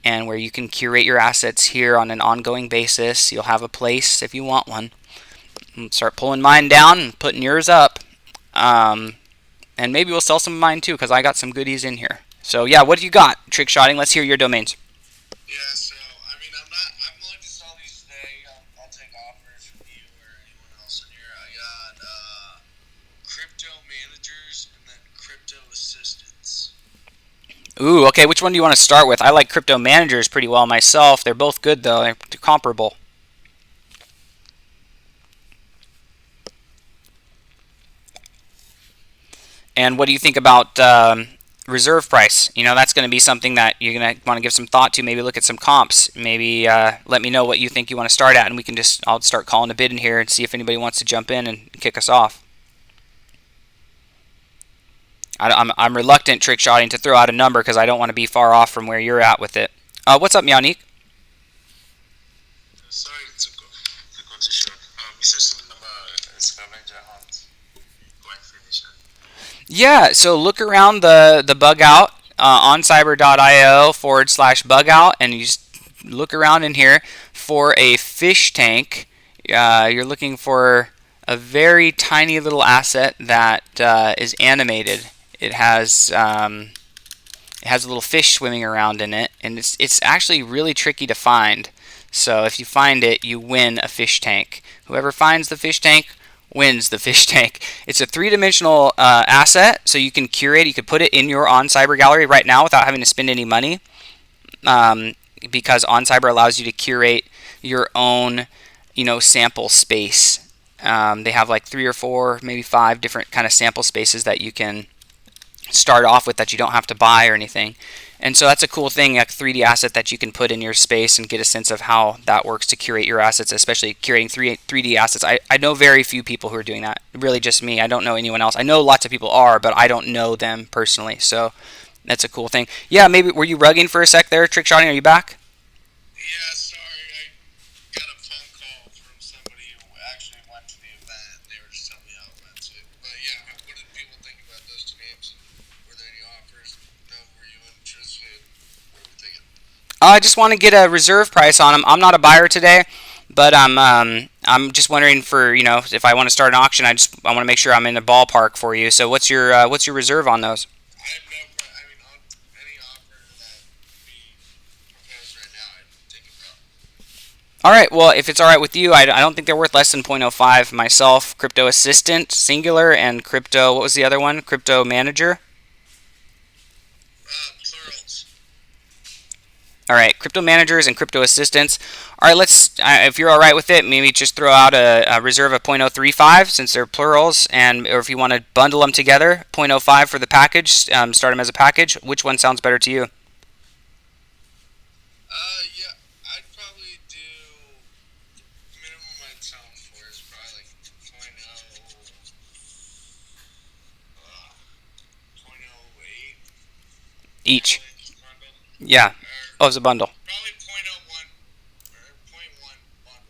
and where you can curate your assets here on an ongoing basis. You'll have a place if you want one. Start pulling mine down and putting yours up. And maybe we'll sell some of mine too, because I got some goodies in here. So yeah, what do you got? Trick shotting, let's hear your domains. Yeah, so I'm willing to sell these today. I'll take offers from you or anyone else in here. I got crypto managers and then crypto assistants. Ooh, okay, which one do you want to start with? I like crypto managers pretty well myself. They're both good though, they're comparable. And what do you think about reserve price? That's going to be something that you're going to want to give some thought to. Maybe look at some comps. Maybe let me know what you think you want to start at, and I'll start calling a bid in here and see if anybody wants to jump in and kick us off. I'm reluctant, trick shotting, to throw out a number because I don't want to be far off from where you're at with it. What's up, Meownique? Sorry to cut you short. You said something about a scavenger hunt. Go and finish it. Yeah, so look around the bug out on cyber.io/bug out, and you just look around in here for a fish tank. You're looking for a very tiny little asset that is animated. It has a little fish swimming around in it, and it's actually really tricky to find. So if you find it, you win a fish tank. Whoever finds the fish tank wins the fish tank. It's a three-dimensional asset, so you can curate. You could put it in your OnCyber gallery right now without having to spend any money, because OnCyber allows you to curate your own, sample space. They have like 3 or 4, maybe 5 different kind of sample spaces that you can start off with that you don't have to buy or anything. And so that's a cool thing, a 3D asset that you can put in your space and get a sense of how that works to curate your assets, especially curating 3D assets. I know very few people who are doing that. Really just me. I don't know anyone else. I know lots of people are, but I don't know them personally. So that's a cool thing. Yeah, maybe, were you rugging for a sec there, Trick Shotting? Are you back? Yeah, sorry. I got a phone call from somebody who actually went to the event. They were just telling me how it went. But yeah, what did people think about those two games? Were there any offers? No, were you interested? What were we thinking? I just want to get a reserve price on them. I'm not a buyer today, but I'm just wondering for, if I want to start an auction, I want to make sure I'm in the ballpark for you. So what's your reserve on those? I have no. Any offer that we propose right now, I'd take it out. All right. Well, if it's all right with you, I don't think they're worth less than 0.05 myself. Crypto Assistant, singular, and Crypto. What was the other one? Crypto Manager. Plurals. All right, crypto managers and crypto assistants. All right, let's. If you're all right with it, maybe just throw out a reserve of 0.035 since they're plurals, or if you want to bundle them together, 0.05 for the package. Start them as a package. Which one sounds better to you? Yeah, I'd probably do the minimum I'd sell them for is probably like 0.08 Each. bundle. Yeah. Oh, it's a bundle. Probably 0.01 or 0.1 bundle.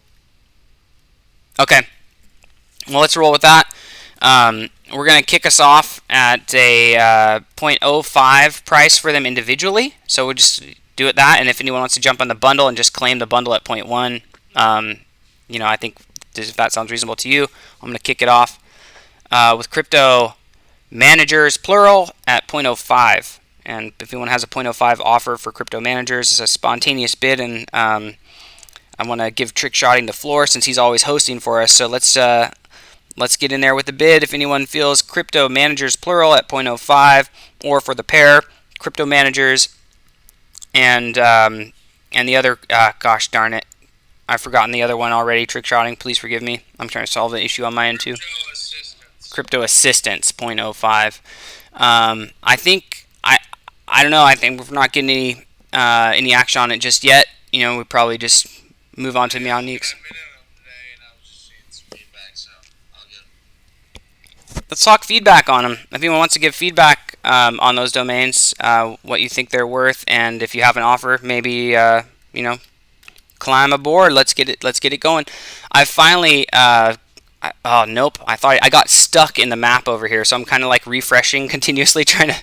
Okay. Well, let's roll with that. We're going to kick us off at a 0.05 price for them individually. So we'll just do it that. And if anyone wants to jump on the bundle and just claim the bundle at 0.1, I think if that sounds reasonable to you, I'm going to kick it off with crypto managers, plural, at 0.05. And if anyone has a 0.05 offer for crypto managers, it's a spontaneous bid, and I want to give Trick Shotting the floor since he's always hosting for us. So let's get in there with the bid. If anyone feels crypto managers plural at 0.05, or for the pair, crypto managers and the other, gosh darn it, I've forgotten the other one already. Trick Shotting, please forgive me. I'm trying to solve the issue on my end too. Crypto assistance 0.05. I don't know. I think we're not getting any action on it just yet. We probably just move on to Meowniques. Let's talk feedback on them. If anyone wants to give feedback on those domains, what you think they're worth, and if you have an offer, maybe climb aboard. Let's get it going. I finally. Oh nope! I thought I got stuck in the map over here, so I'm kind of like refreshing continuously, trying to,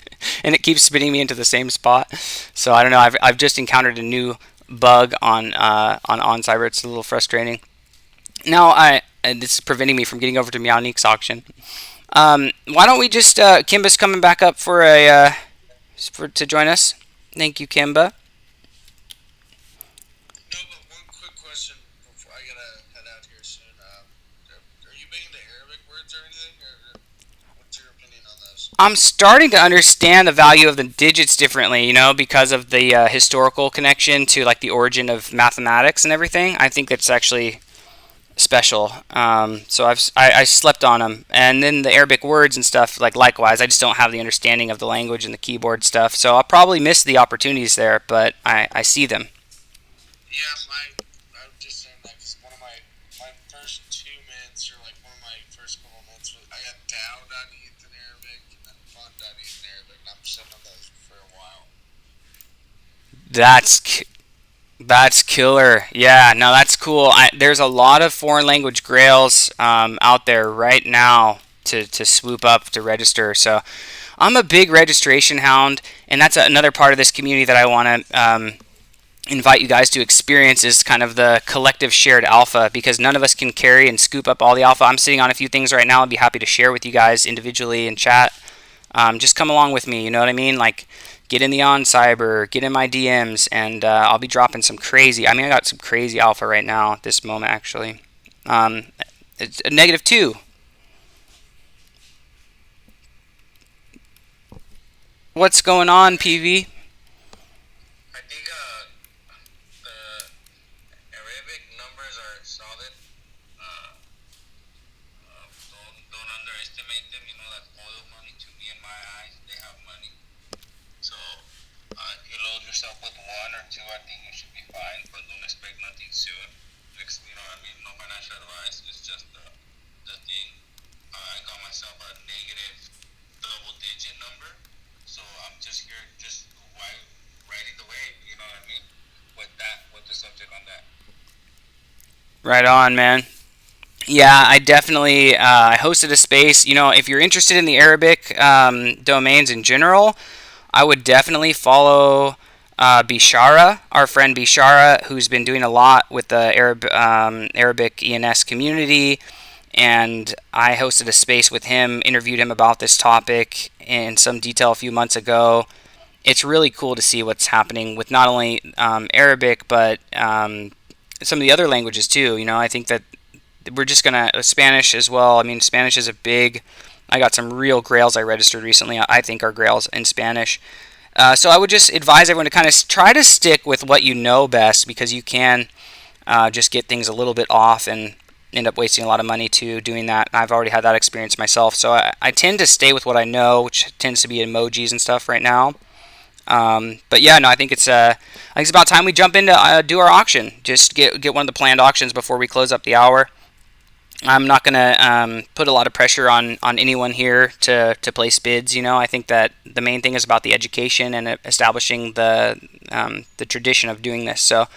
and it keeps spinning me into the same spot. So I don't know. I've just encountered a new bug on OnCyber. It's a little frustrating. Now this is preventing me from getting over to Meownique's auction. Why don't we just Kimba's coming back up to join us? Thank you, Kimba. No, but one quick question before I gotta head out here soon. Are you big into Arabic words or anything, or what's your opinion on those? I'm starting to understand the value of the digits differently, because of the historical connection to like the origin of mathematics and everything. I think it's actually special. So I slept on them, and then the Arabic words and stuff. Like likewise, I just don't have the understanding of the language and the keyboard stuff. So I'll probably miss the opportunities there, but I see them. Yeah, I'm just saying that 'cause one of my first 2 minutes, or like one of my first couple minutes, was I got dow.eth in Arabic and then fun.eth in Arabic, and I'm sitting on those for a while. That's That's killer. Yeah, no, that's cool. There's a lot of foreign language grails out there right now to swoop up to register. So I'm a big registration hound, and that's another part of this community that I want to invite you guys to experience is kind of the collective shared alpha because none of us can carry and scoop up all the alpha. I'm sitting on a few things right now. I'd be happy to share with you guys individually in chat. Just come along with me, you know what I mean? Like, get in the on cyber, get in my DMs, and I'll be dropping some crazy. I mean, I got some crazy alpha right now at this moment, actually. It's a -2. What's going on, PV? I think the Arabic numbers are solid. Don't underestimate them. You know that oil money to me in my eyes, they have money. So you load yourself with 1 or 2, I think you should be fine, but don't expect nothing soon. You know what I mean? No financial advice. It's just the thing. I got myself a negative double-digit number, so I'm just here, just riding the wave. You know what I mean? With the subject on that. Right on, man. Yeah, I definitely I hosted a space. You know, if you're interested in the Arabic domains in general, I would definitely follow Bishara, our friend Bishara, who's been doing a lot with the Arabic ENS community. And I hosted a space with him, interviewed him about this topic in some detail a few months ago. It's really cool to see what's happening with not only Arabic, but some of the other languages too. You know, I think that we're just gonna Spanish as well. I mean, Spanish is a big. I got some real grails I registered recently. I think are grails in Spanish. So I would just advise everyone to kind of try to stick with what you know best because you can just get things a little bit off and end up wasting a lot of money too doing that. I've already had that experience myself. So I tend to stay with what I know, which tends to be emojis and stuff right now. But yeah, no, I think it's about time we jump in to do our auction. Just get one of the planned auctions before we close up the hour. I'm not going to put a lot of pressure on anyone here to place bids. You know, I think that the main thing is about the education and establishing the tradition of doing this. So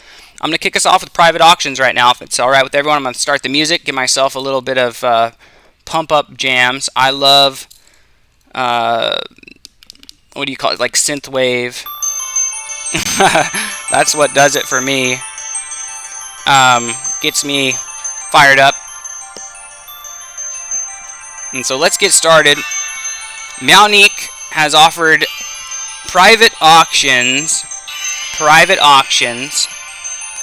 I'm going to kick us off with private auctions right now. If it's all right with everyone, I'm going to start the music, give myself a little bit of pump-up jams. I love, what do you call it, like synthwave. That's what does it for me. Gets me fired up. And so let's get started. Meownique has offered private auctions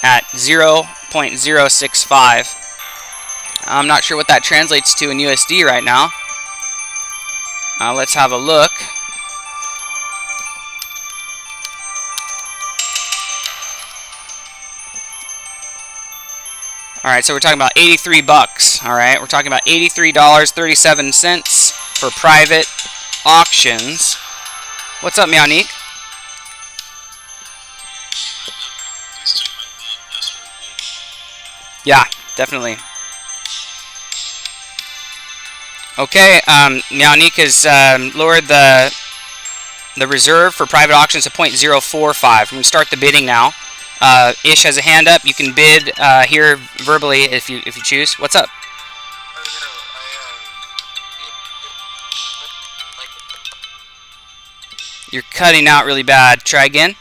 at 0.065. I'm not sure what that translates to in USD right now. Let's have a look. All right, so we're talking about 83 bucks. All right, we're talking about $83.37 for private auctions. What's up, Meownique? Yeah, definitely. Okay, Meownique has lowered the reserve for private auctions to 0.045. I'm going to start the bidding now. Ish has a hand up. You can bid here verbally if you choose. What's up? You're cutting out really bad. Try again.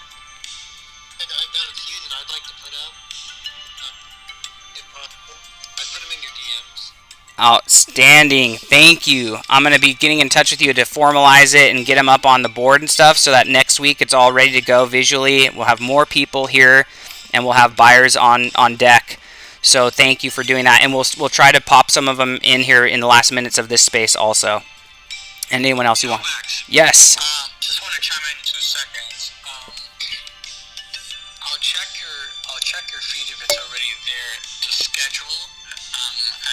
Outstanding. Thank you. I'm going to be getting in touch with you to formalize it and get them up on the board and stuff so that next week it's all ready to go visually. We'll have more people here and we'll have buyers on deck. So thank you for doing that. And we'll try to pop some of them in here in the last minutes of this space also. And anyone else you want? Yes. Just want to chime in 2 seconds. I'll check your feed if it's already there. The schedule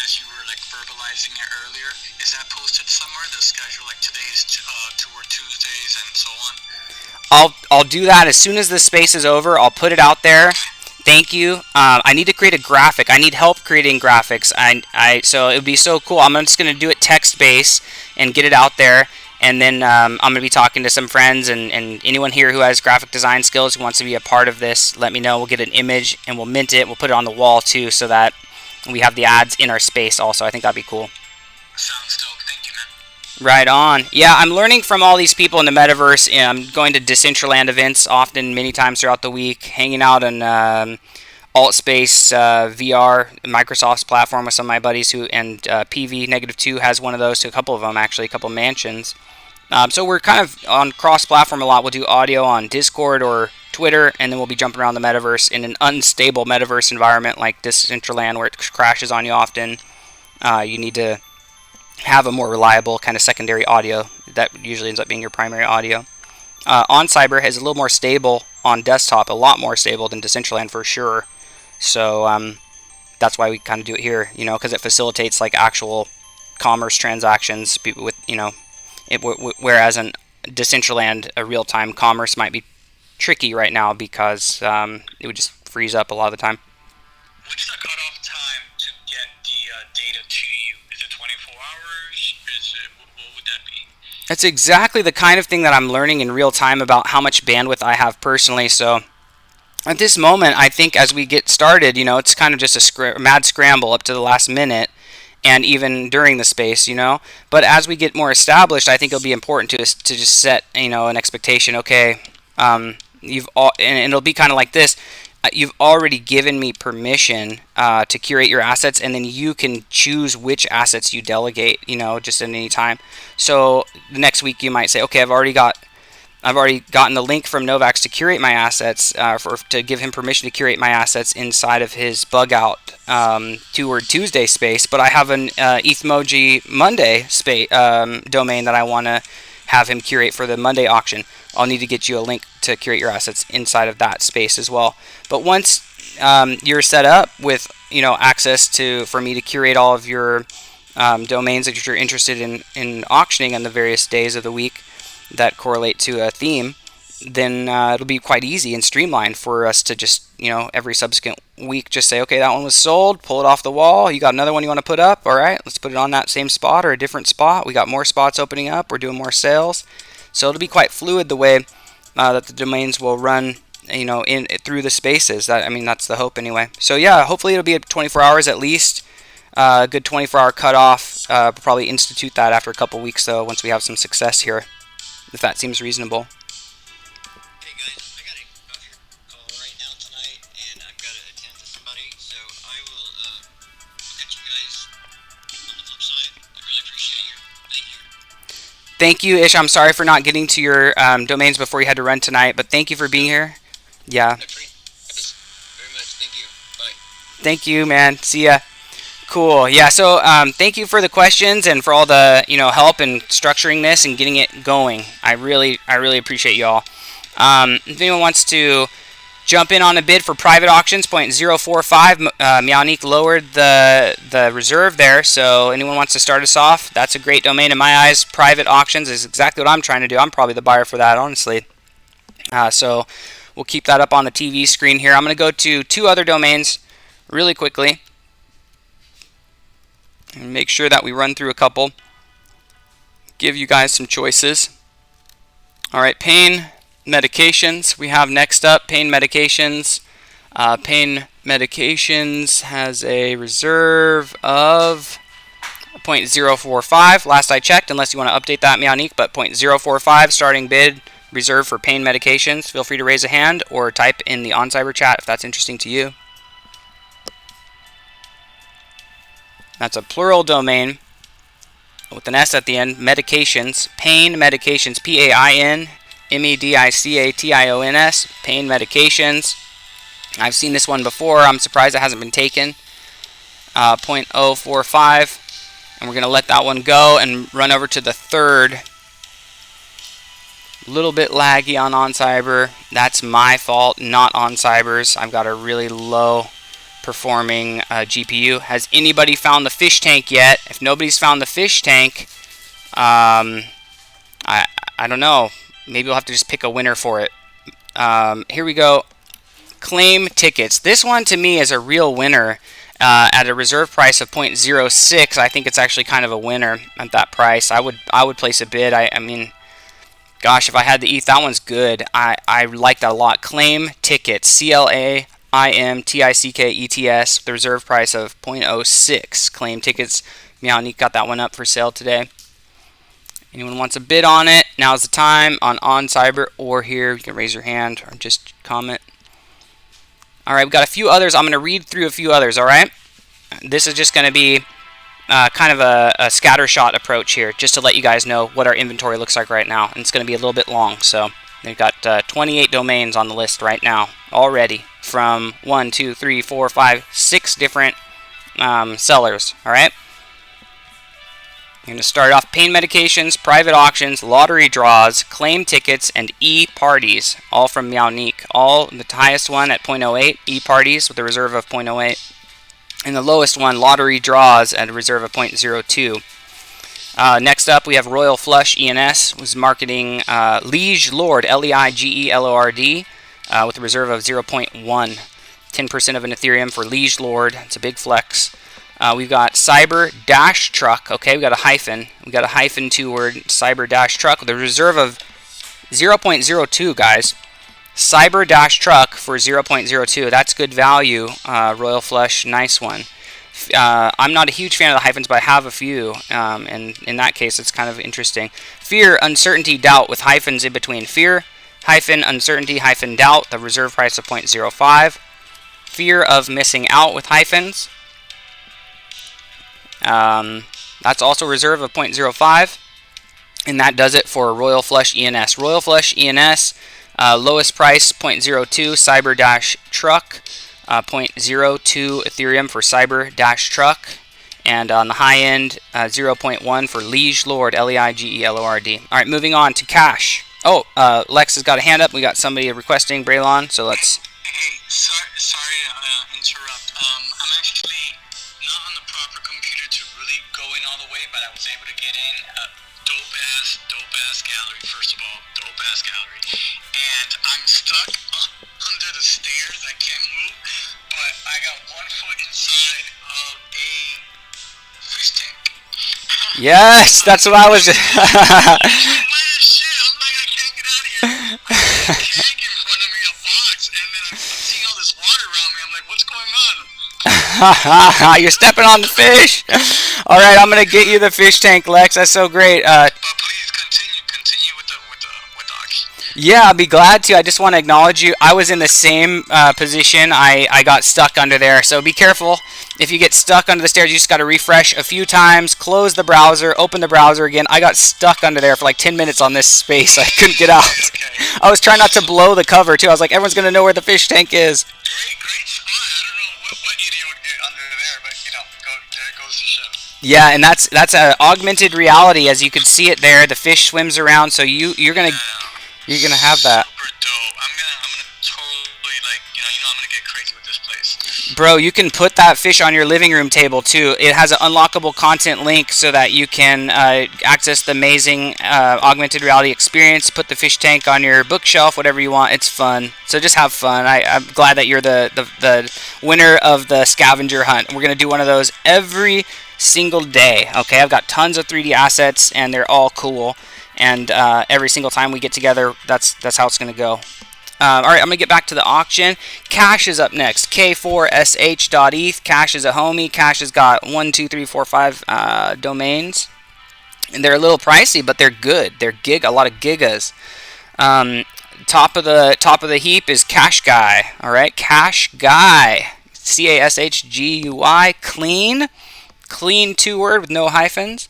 as you were like verbalizing it earlier, is that posted somewhere? The schedule, like today's tour Tuesdays and so on. I'll do that as soon as this space is over. I'll put it out there. Thank you. I need to create a graphic. I need help creating graphics. So it would be so cool. I'm just going to do it text-based and get it out there. And then I'm going to be talking to some friends and anyone here who has graphic design skills who wants to be a part of this, let me know. We'll get an image and we'll mint it. We'll put it on the wall too so that we have the ads in our space also. I think that'd be cool. Sounds dope. Thank you, man. Right on. Yeah, I'm learning from all these people in the metaverse. And I'm going to Decentraland events often, many times throughout the week, hanging out in AltSpace VR, Microsoft's platform with some of my buddies and PV -2 has one of those, a couple of them actually, a couple mansions. So we're kind of on cross-platform a lot. We'll do audio on Discord or Twitter, and then we'll be jumping around the metaverse in an unstable metaverse environment like Decentraland where it crashes on you often. You need to have a more reliable kind of secondary audio. That usually ends up being your primary audio. On Cyber is a little more stable on desktop, a lot more stable than Decentraland for sure. So that's why we kind of do it here, because it facilitates like actual commerce transactions with, whereas in Decentraland, a real-time commerce might be tricky right now because it would just freeze up a lot of the time. What's the cutoff time to get the data to you? Is it 24 hours? What would that be? That's exactly the kind of thing that I'm learning in real time about how much bandwidth I have personally. So at this moment, I think as we get started, it's kind of just a mad scramble up to the last minute. And even during the space, But as we get more established, I think it'll be important to just set, an expectation. Okay, and it'll be kind of like this. You've already given me permission to curate your assets, and then you can choose which assets you delegate, just at any time. So the next week you might say, okay, I've already gotten the link from n0vax to curate my assets, to give him permission to curate my assets inside of his bug out 2-word Tuesday space. But I have an ethmoji Monday domain that I want to have him curate for the Monday auction. I'll need to get you a link to curate your assets inside of that space as well. But once you're set up with access for me to curate all of your domains that you're interested in auctioning on the various days of the week that correlate to a theme, then it'll be quite easy and streamlined for us to just, every subsequent week just say, okay, that one was sold, pull it off the wall, you got another one you want to put up, all right, let's put it on that same spot or a different spot, we got more spots opening up, we're doing more sales. So it'll be quite fluid the way that the domains will run, through the spaces. That's the hope anyway. So yeah, hopefully it'll be at 24 hours at least. A good 24-hour cutoff. We'll probably institute that after a couple weeks though, once we have some success here, if that seems reasonable. Hey guys, I got a call right now tonight, and I've got to attend to somebody, so I will catch you guys on the flip side. I really appreciate you. Thank you. Thank you, Ish. I'm sorry for not getting to your domains before you had to run tonight, but thank you for being here. Yeah. I appreciate it very much. Thank you. Bye. Thank you, man. See ya. Cool. Yeah, so thank you for the questions and for all the help in structuring this and getting it going. I really appreciate y'all. If anyone wants to jump in on a bid for private auctions, 0.045, Meownique lowered the reserve there, so anyone wants to start us off, that's a great domain in my eyes. Private auctions is exactly what I'm trying to do. I'm probably the buyer for that, honestly. So we'll keep that up on the TV screen here. I'm going to go to 2 other domains really quickly and make sure that we run through a couple, give you guys some choices. All right, pain medications we have next up. Pain medications. Pain medications has a reserve of 0.045 last I checked, unless you want to update that, Meownique, but 0.045 starting bid reserve for pain medications. Feel free to raise a hand or type in the OnCyber chat if that's interesting to you. That's a plural domain with an S at the end. Medications. Pain medications. Pain Medications. Pain medications. I've seen this one before. I'm surprised it hasn't been taken. 0.045. And we're going to let that one go and run over to the third. A little bit laggy on OnCyber. That's my fault, not OnCyber's. I've got a really low performing GPU. Has anybody found the fish tank yet? If nobody's found the fish tank, I don't know. Maybe we'll have to just pick a winner for it. Here we go. Claim tickets. This one to me is a real winner at a reserve price of 0.06. I think it's actually kind of a winner at that price. I would place a bid. I mean, gosh, if I had the ETH, that one's good. I like that a lot. Claim tickets. CLAIMTICKETS. The reserve price of 0.06. Claim tickets. Meownique got that one up for sale today. Anyone wants a bid on it? Now's the time on Cyber or here. You can raise your hand or just comment. All right, we've got a few others. I'm going to read through a few others, all right? This is just going to be kind of a scattershot approach here, just to let you guys know what our inventory looks like right now. And it's going to be a little bit long, so they've got 28 domains on the list right now already from 1, 2, 3, 4, 5, 6 different sellers, all right? I'm going to start off pain medications, private auctions, lottery draws, claim tickets, and e-parties, all from Meownique. All the highest one at 0.08, e-parties with a reserve of 0.08, and the lowest one, lottery draws, at a reserve of 0.02. Next up, we have Royal Flush ENS, was marketing Liege Lord, L-E-I-G-E-L-O-R-D, with a reserve of 0.1. 10% of an Ethereum for Liege Lord. It's a big flex. We've got Cyber Dash Truck. Okay, we got a hyphen. We got a hyphen 2-word Cyber Dash Truck with a reserve of 0.02, guys. Cyber Dash Truck for 0.02. That's good value. Royal Flush, nice one. I'm not a huge fan of the hyphens, but I have a few, and in that case, it's kind of interesting. Fear, uncertainty, doubt with hyphens in between. Fear, hyphen, uncertainty, hyphen, doubt. The reserve price of 0.05. Fear of missing out with hyphens. That's also a reserve of 0.05, and that does it for Royal Flush ENS. Royal Flush ENS, lowest price 0.02, Cyber Dash Truck, 0.02 Ethereum for Cyber Dash Truck, and on the high end, 0.1 for Liege Lord, L-E-I-G-E-L-O-R-D. All right, moving on to cash. Oh, Lex has got a hand up. We got somebody requesting Braylon, so let's. Hey, sorry to interrupt. I'm actually not on the proper computer to really go in all the way, but I was able to get in. Dope ass gallery, first of all, dope ass gallery. And I'm stuck under the stairs. I can't move, but I got 1 foot inside of a fish tank. Yes, that's what I was. Shit, I'm like, I can't get out of here. I have a tank in front of me, a box, and then I'm seeing all this water around me. I'm like, what's going on? You're stepping on the fish. All right, I'm gonna get you the fish tank, Lex. That's so great. But please continue with the auction. Yeah, I'll be glad to. I just want to acknowledge you. I was in the same position. I got stuck under there, so be careful. If you get stuck under the stairs, you just got to refresh a few times, close the browser, open the browser again. I got stuck under there for like 10 minutes on this space. I couldn't get out. Okay. I was trying not to blow the cover, too. I was like, everyone's going to know where the fish tank is. Great spot. I don't know what idiot would get under there, but there goes the show. Yeah, and that's a augmented reality. As you can see it there, the fish swims around, so you're gonna have that. Super dope. I'm gonna totally I'm gonna get crazy with this place. Bro, you can put that fish on your living room table too. It has an unlockable content link so that you can access the amazing augmented reality experience. Put the fish tank on your bookshelf, whatever you want. It's fun. So just have fun. I'm glad that you're the winner of the scavenger hunt. We're gonna do one of those every single day. Okay, I've got tons of 3D assets and they're all cool. And every single time we get together, that's how it's gonna go. All right, I'm going to get back to the auction. Cash is up next. K4sh.eth. Cash is a homie. Cash has got 1, 2, 3, 4, 5 domains. And they're a little pricey, but they're good. They're a lot of gigas. Top of the heap is Cash Guy. All right, Cash Guy. C-A-S-H-G-U-I. Clean 2-word with no hyphens.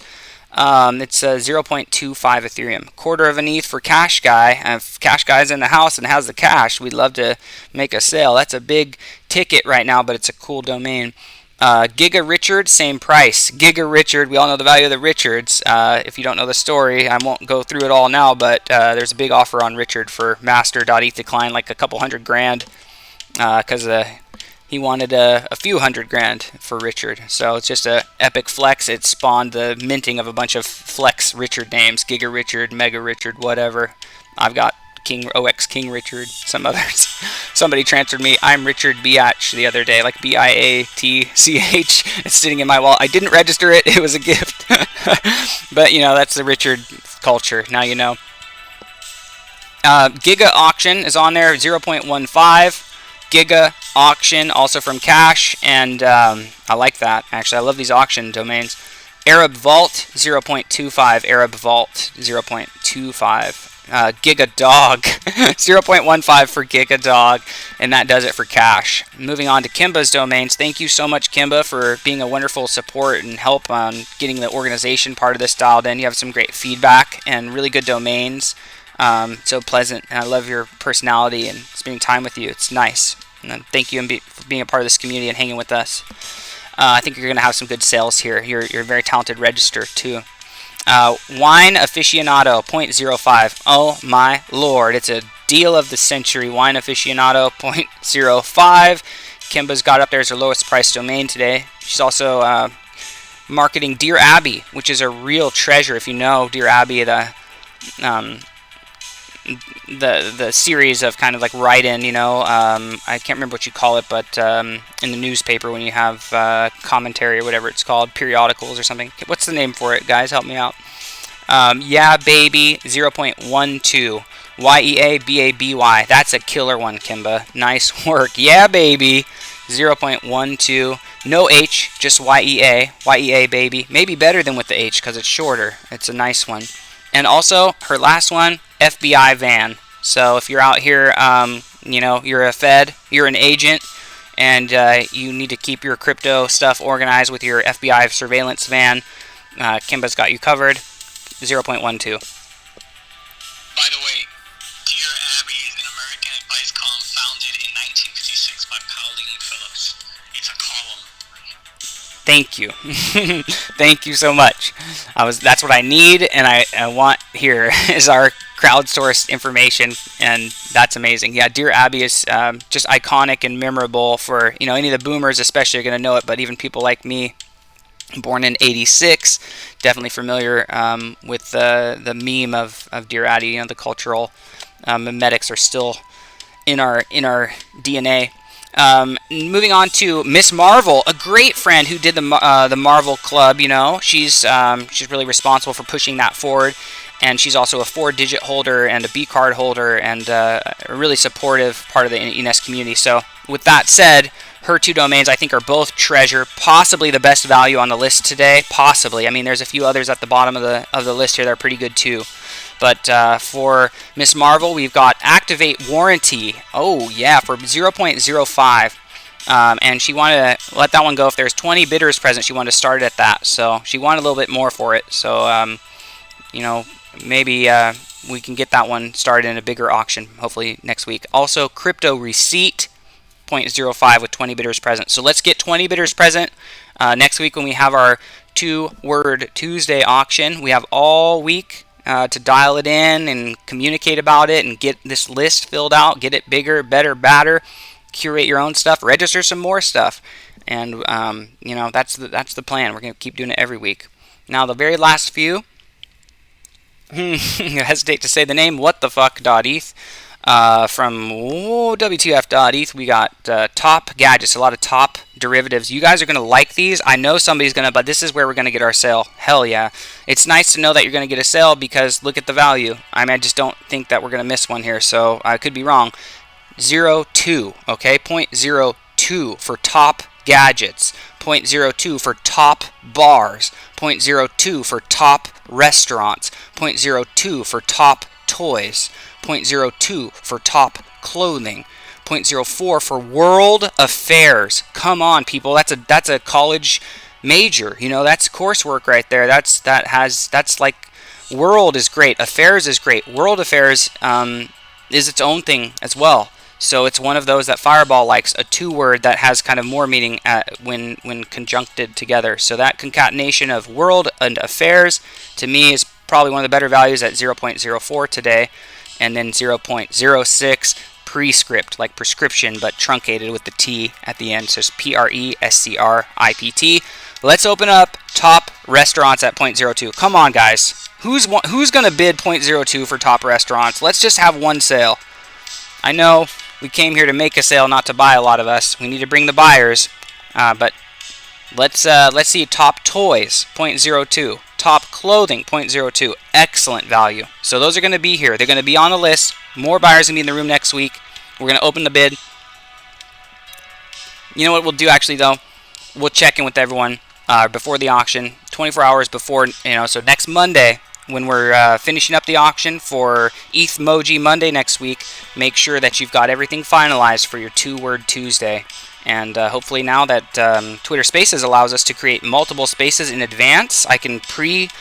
It's 0.25 Ethereum. Quarter of an ETH for Cash Guy. If Cash Guy's in the house and has the cash, we'd love to make a sale. That's a big ticket right now, but it's a cool domain. Giga Richard, same price. Giga Richard, we all know the value of the Richards. If you don't know the story, I won't go through it all now, but there's a big offer on Richard for master.eth decline, like a couple $100,000, because he wanted a few $100,000 for Richard. So it's just a epic flex. It spawned the minting of a bunch of flex Richard names: Giga Richard, Mega Richard, whatever. I've got King OX King Richard, some others. Somebody transferred me I'm Richard Biatch the other day, like BIATCH. It's sitting in my wallet. I didn't register it. It was a gift. But you know, that's the Richard culture. Now you know. Giga Auction is on there, 0.15. Giga Auction, also from Cash, and I like that. Actually, I love these auction domains. Arab Vault, 0.25. Arab Vault, 0.25. Giga Dog, 0.15 for Giga Dog, and that does it for Cash. Moving on to Kimba's domains. Thank you so much, Kimba, for being a wonderful support and help on getting the organization part of this dialed in. You have some great feedback and really good domains. So pleasant, and I love your personality and spending time with you. It's nice. And thank you for being a part of this community and hanging with us. I think you're going to have some good sales here. You're a very talented register too. Wine Aficionado 0.05. Oh my lord, it's a deal of the century. Wine Aficionado 0.05. Kimba's got up there as her lowest price domain today. She's also marketing Dear Abby, which is a real treasure. If you know Dear Abby, the series of kind of like write-in, you know, I can't remember what you call it, but in the newspaper when you have commentary or whatever it's called, periodicals or something. What's the name for it, guys? Help me out. Yeah Baby 0.12. YEABABY. That's a killer one, Kimba. Nice work. Yeah Baby 0.12. No H, just YEA. YEA Baby. Maybe better than with the H because it's shorter. It's a nice one. And also, her last one, FBI van. So if you're out here, you know, you're a Fed, you're an agent, and you need to keep your crypto stuff organized with your FBI surveillance van, Kimba's got you covered. 0.12. By the way, Dear Abby is an American advice column founded in 1956 by Pauline Phillips. It's a column. Thank you. Thank you so much. That's what I need and I want here is our crowdsourced information, and that's amazing. Yeah, Dear Abby is just iconic and memorable for, you know, any of the boomers especially are going to know it, but even people like me, born in '86, definitely familiar with the meme of Dear Abby. You know, the cultural memetics are still in our DNA. Moving on to Miss Marvel, a great friend who did the Marvel Club. You know, she's really responsible for pushing that forward, and she's also a 4-digit holder and a B card holder, and a really supportive part of the ENS community. So, with that said, her two domains I think are both treasure, possibly the best value on the list today. Possibly. I mean, there's a few others at the bottom of the list here that are pretty good too. But for Miss Marvel, we've got Activate Warranty. Oh, yeah, for 0.05. And she wanted to let that one go. If there's 20 bidders present, she wanted to start it at that. So she wanted a little bit more for it. So, you know, maybe we can get that one started in a bigger auction, hopefully next week. Also, Crypto Receipt, 0.05 with 20 bidders present. So let's get 20 bidders present next week when we have our 2-word Tuesday auction. We have all week to dial it in and communicate about it and get this list filled out, get it bigger, better, badder, curate your own stuff, register some more stuff, and you know, that's the plan. We're going to keep doing it every week. Now the very last few, I hesitate to say the name, whatthefuck.eth. From WTF.eth, we got top gadgets, a lot of top derivatives. You guys are going to like these. I know somebody's going to, but this is where we're going to get our sale. Hell yeah. It's nice to know that you're going to get a sale because look at the value. I mean, I just don't think that we're going to miss one here, so I could be wrong. 0.02, okay? 0.02 for top gadgets. 0.02 for top bars. 0.02 for top restaurants. 0.02 for top toys. 0.02 for top clothing. 0.04 for world affairs. Come on, people. That's a college major. You know, that's coursework right there. That's like world is great. Affairs is great. World affairs is its own thing as well. So it's one of those that Fireball likes, a 2-word that has kind of more meaning when conjuncted together. So that concatenation of world and affairs to me is probably one of the better values at 0.04 today. And then 0.06 prescript, like prescription, but truncated with the T at the end. So it's PRESCRIPT. Let's open up top restaurants at 0.02. Come on, guys. Who's going to bid 0.02 for top restaurants? Let's just have one sale. I know we came here to make a sale, not to buy a lot of us. We need to bring the buyers. But let's see. Top toys, 0.02. Top clothing, 0.02. Excellent value. So those are going to be here. They're going to be on the list. More buyers going to be in the room next week. We're going to open the bid. You know what we'll do actually, though? We'll check in with everyone before the auction, 24 hours before, so next Monday, when we're finishing up the auction for ETH Moji Monday next week, make sure that you've got everything finalized for your 2-word Tuesday. And hopefully now that Twitter Spaces allows us to create multiple spaces in advance, I can pre-create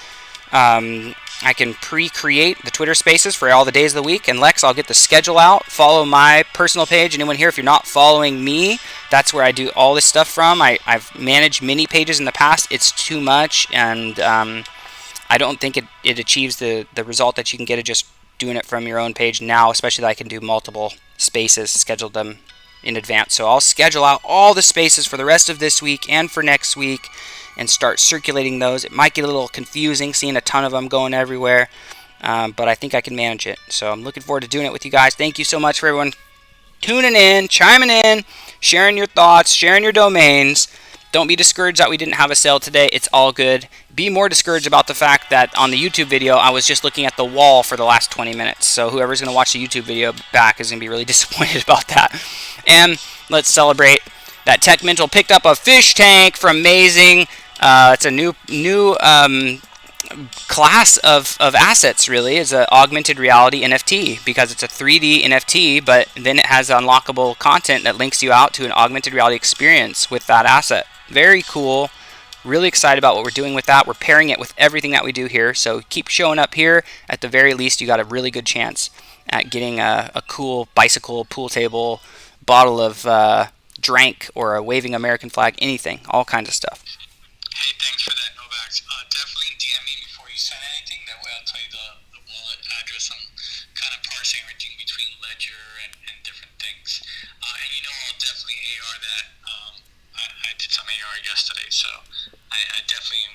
the Twitter Spaces for all the days of the week. And Lex, I'll get the schedule out. Follow my personal page. Anyone here, if you're not following me, that's where I do all this stuff from. I've managed mini pages in the past. It's too much, and I don't think it achieves the result that you can get at just doing it from your own page now, especially that I can do multiple spaces, schedule them in advance. So I'll schedule out all the spaces for the rest of this week and for next week and start circulating those. It might get a little confusing seeing a ton of them going everywhere, but I think I can manage it. So I'm looking forward to doing it with you guys. Thank you so much for everyone tuning in, chiming in, sharing your thoughts, sharing your domains. Don't be discouraged that we didn't have a sale today. It's all good. Be more discouraged about the fact that on the YouTube video, I was just looking at the wall for the last 20 minutes. So whoever's going to watch the YouTube video back is going to be really disappointed about that. And let's celebrate that Tech Mental picked up a fish tank from Amazing. It's a new class of assets, really. It's an augmented reality NFT because it's a 3D NFT, but then it has unlockable content that links you out to an augmented reality experience with that asset. Very cool. Really excited about what we're doing with that. We're pairing it with everything that we do here, so keep showing up here. At the very least, you got a really good chance at getting a cool bicycle, pool table, bottle of drink, or a waving American flag, anything, all kinds of stuff. Hey, thanks for that, n0vax. Definitely DM me before you send anything. That way I'll tell you the wallet address. I'm kind of parsing everything between Ledger and different things. And I'll definitely AR that. I did some AR yesterday, so I definitely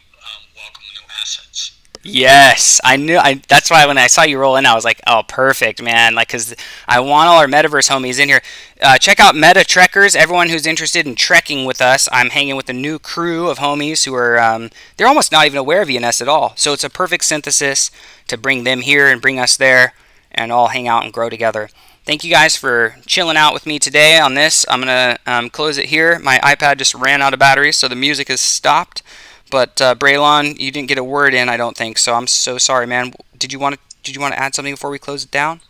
welcome new assets. Yes, I knew. That's why when I saw you roll in, I was like, "Oh, perfect, man!" Because I want all our metaverse homies in here. Check out Meta Trekkers. Everyone who's interested in trekking with us, I'm hanging with a new crew of homies who are they're almost not even aware of ENS at all. So it's a perfect synthesis to bring them here and bring us there, and all hang out and grow together. Thank you guys for chilling out with me today on this. I'm gonna close it here. My iPad just ran out of batteries, so the music has stopped. But Braylon, you didn't get a word in, I don't think. So I'm so sorry, man. Did you want to add something before we close it down?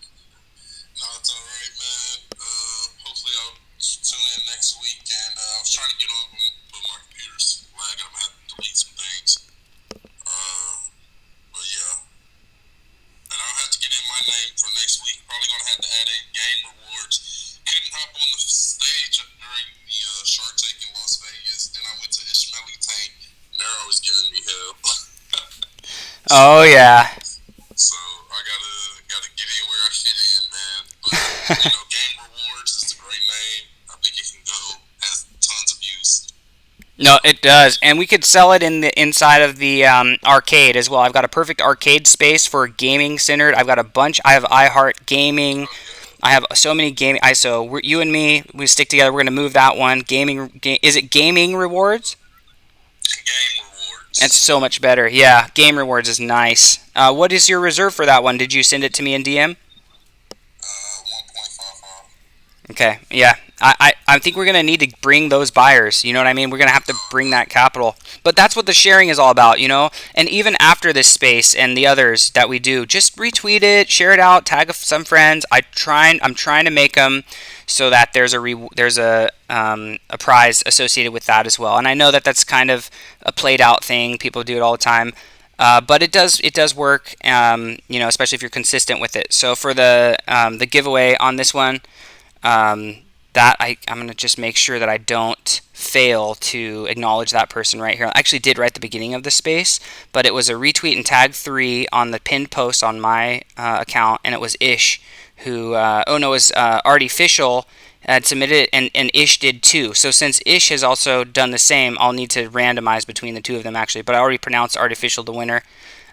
No, it's all right, man. Hopefully I'll tune in next week. And I was trying to get on, but my computer's lagging. I'm gonna have to delete some things. But yeah, and I'll have to get in my name for next week. Probably gonna have to add in game rewards. Couldn't hop on the stage during the Shark Tank in Las Vegas. Then I went to Ishmaeli Tank. They're always giving me hell. Oh yeah. So I gotta get in where I fit in, man. But Game Rewards is a great name. I think it can go. Has tons of use. No, it does, and we could sell it in the inside of the arcade as well. I've got a perfect arcade space for gaming centered. I've got a bunch. I have iHeart Gaming. I have so many gaming. You and me, we stick together. We're gonna move that one. Is it Gaming Rewards? Game Rewards. It's so much better. Yeah, Game Rewards is nice. What is your reserve for that one? Did you send it to me in DM? 1.55. Okay, yeah. I think we're going to need to bring those buyers. You know what I mean? We're going to have to bring that capital. But that's what the sharing is all about, And even after this space and the others that we do, just retweet it, share it out, tag some friends. I'm trying to make them so that there's a prize associated with that as well. And I know that that's kind of a played out thing. People do it all the time. But it does work, especially if you're consistent with it. So for the giveaway on this one, I'm going to just make sure that I don't fail to acknowledge that person right here. I actually did right at the beginning of the space, but it was a retweet and tag 3 on the pinned post on my account, and it was Ish who, it was Artificial had submitted it, and Ish did too. So since Ish has also done the same, I'll need to randomize between the two of them actually, but I already pronounced Artificial the winner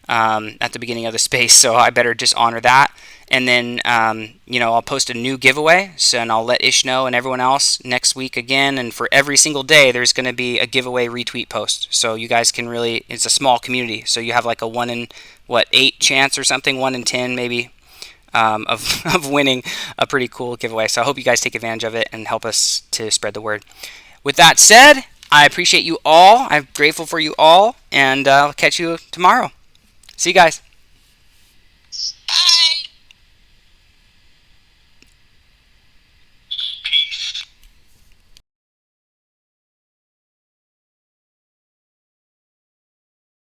at the beginning of the space, so I better just honor that. And then, I'll post a new giveaway, and I'll let Ish know and everyone else next week again. And for every single day, there's going to be a giveaway retweet post. So you guys can really, it's a small community. So you have like a 1 in, 8 chance or something, 1 in 10 maybe, of winning a pretty cool giveaway. So I hope you guys take advantage of it and help us to spread the word. With that said, I appreciate you all. I'm grateful for you all. And I'll catch you tomorrow. See you guys.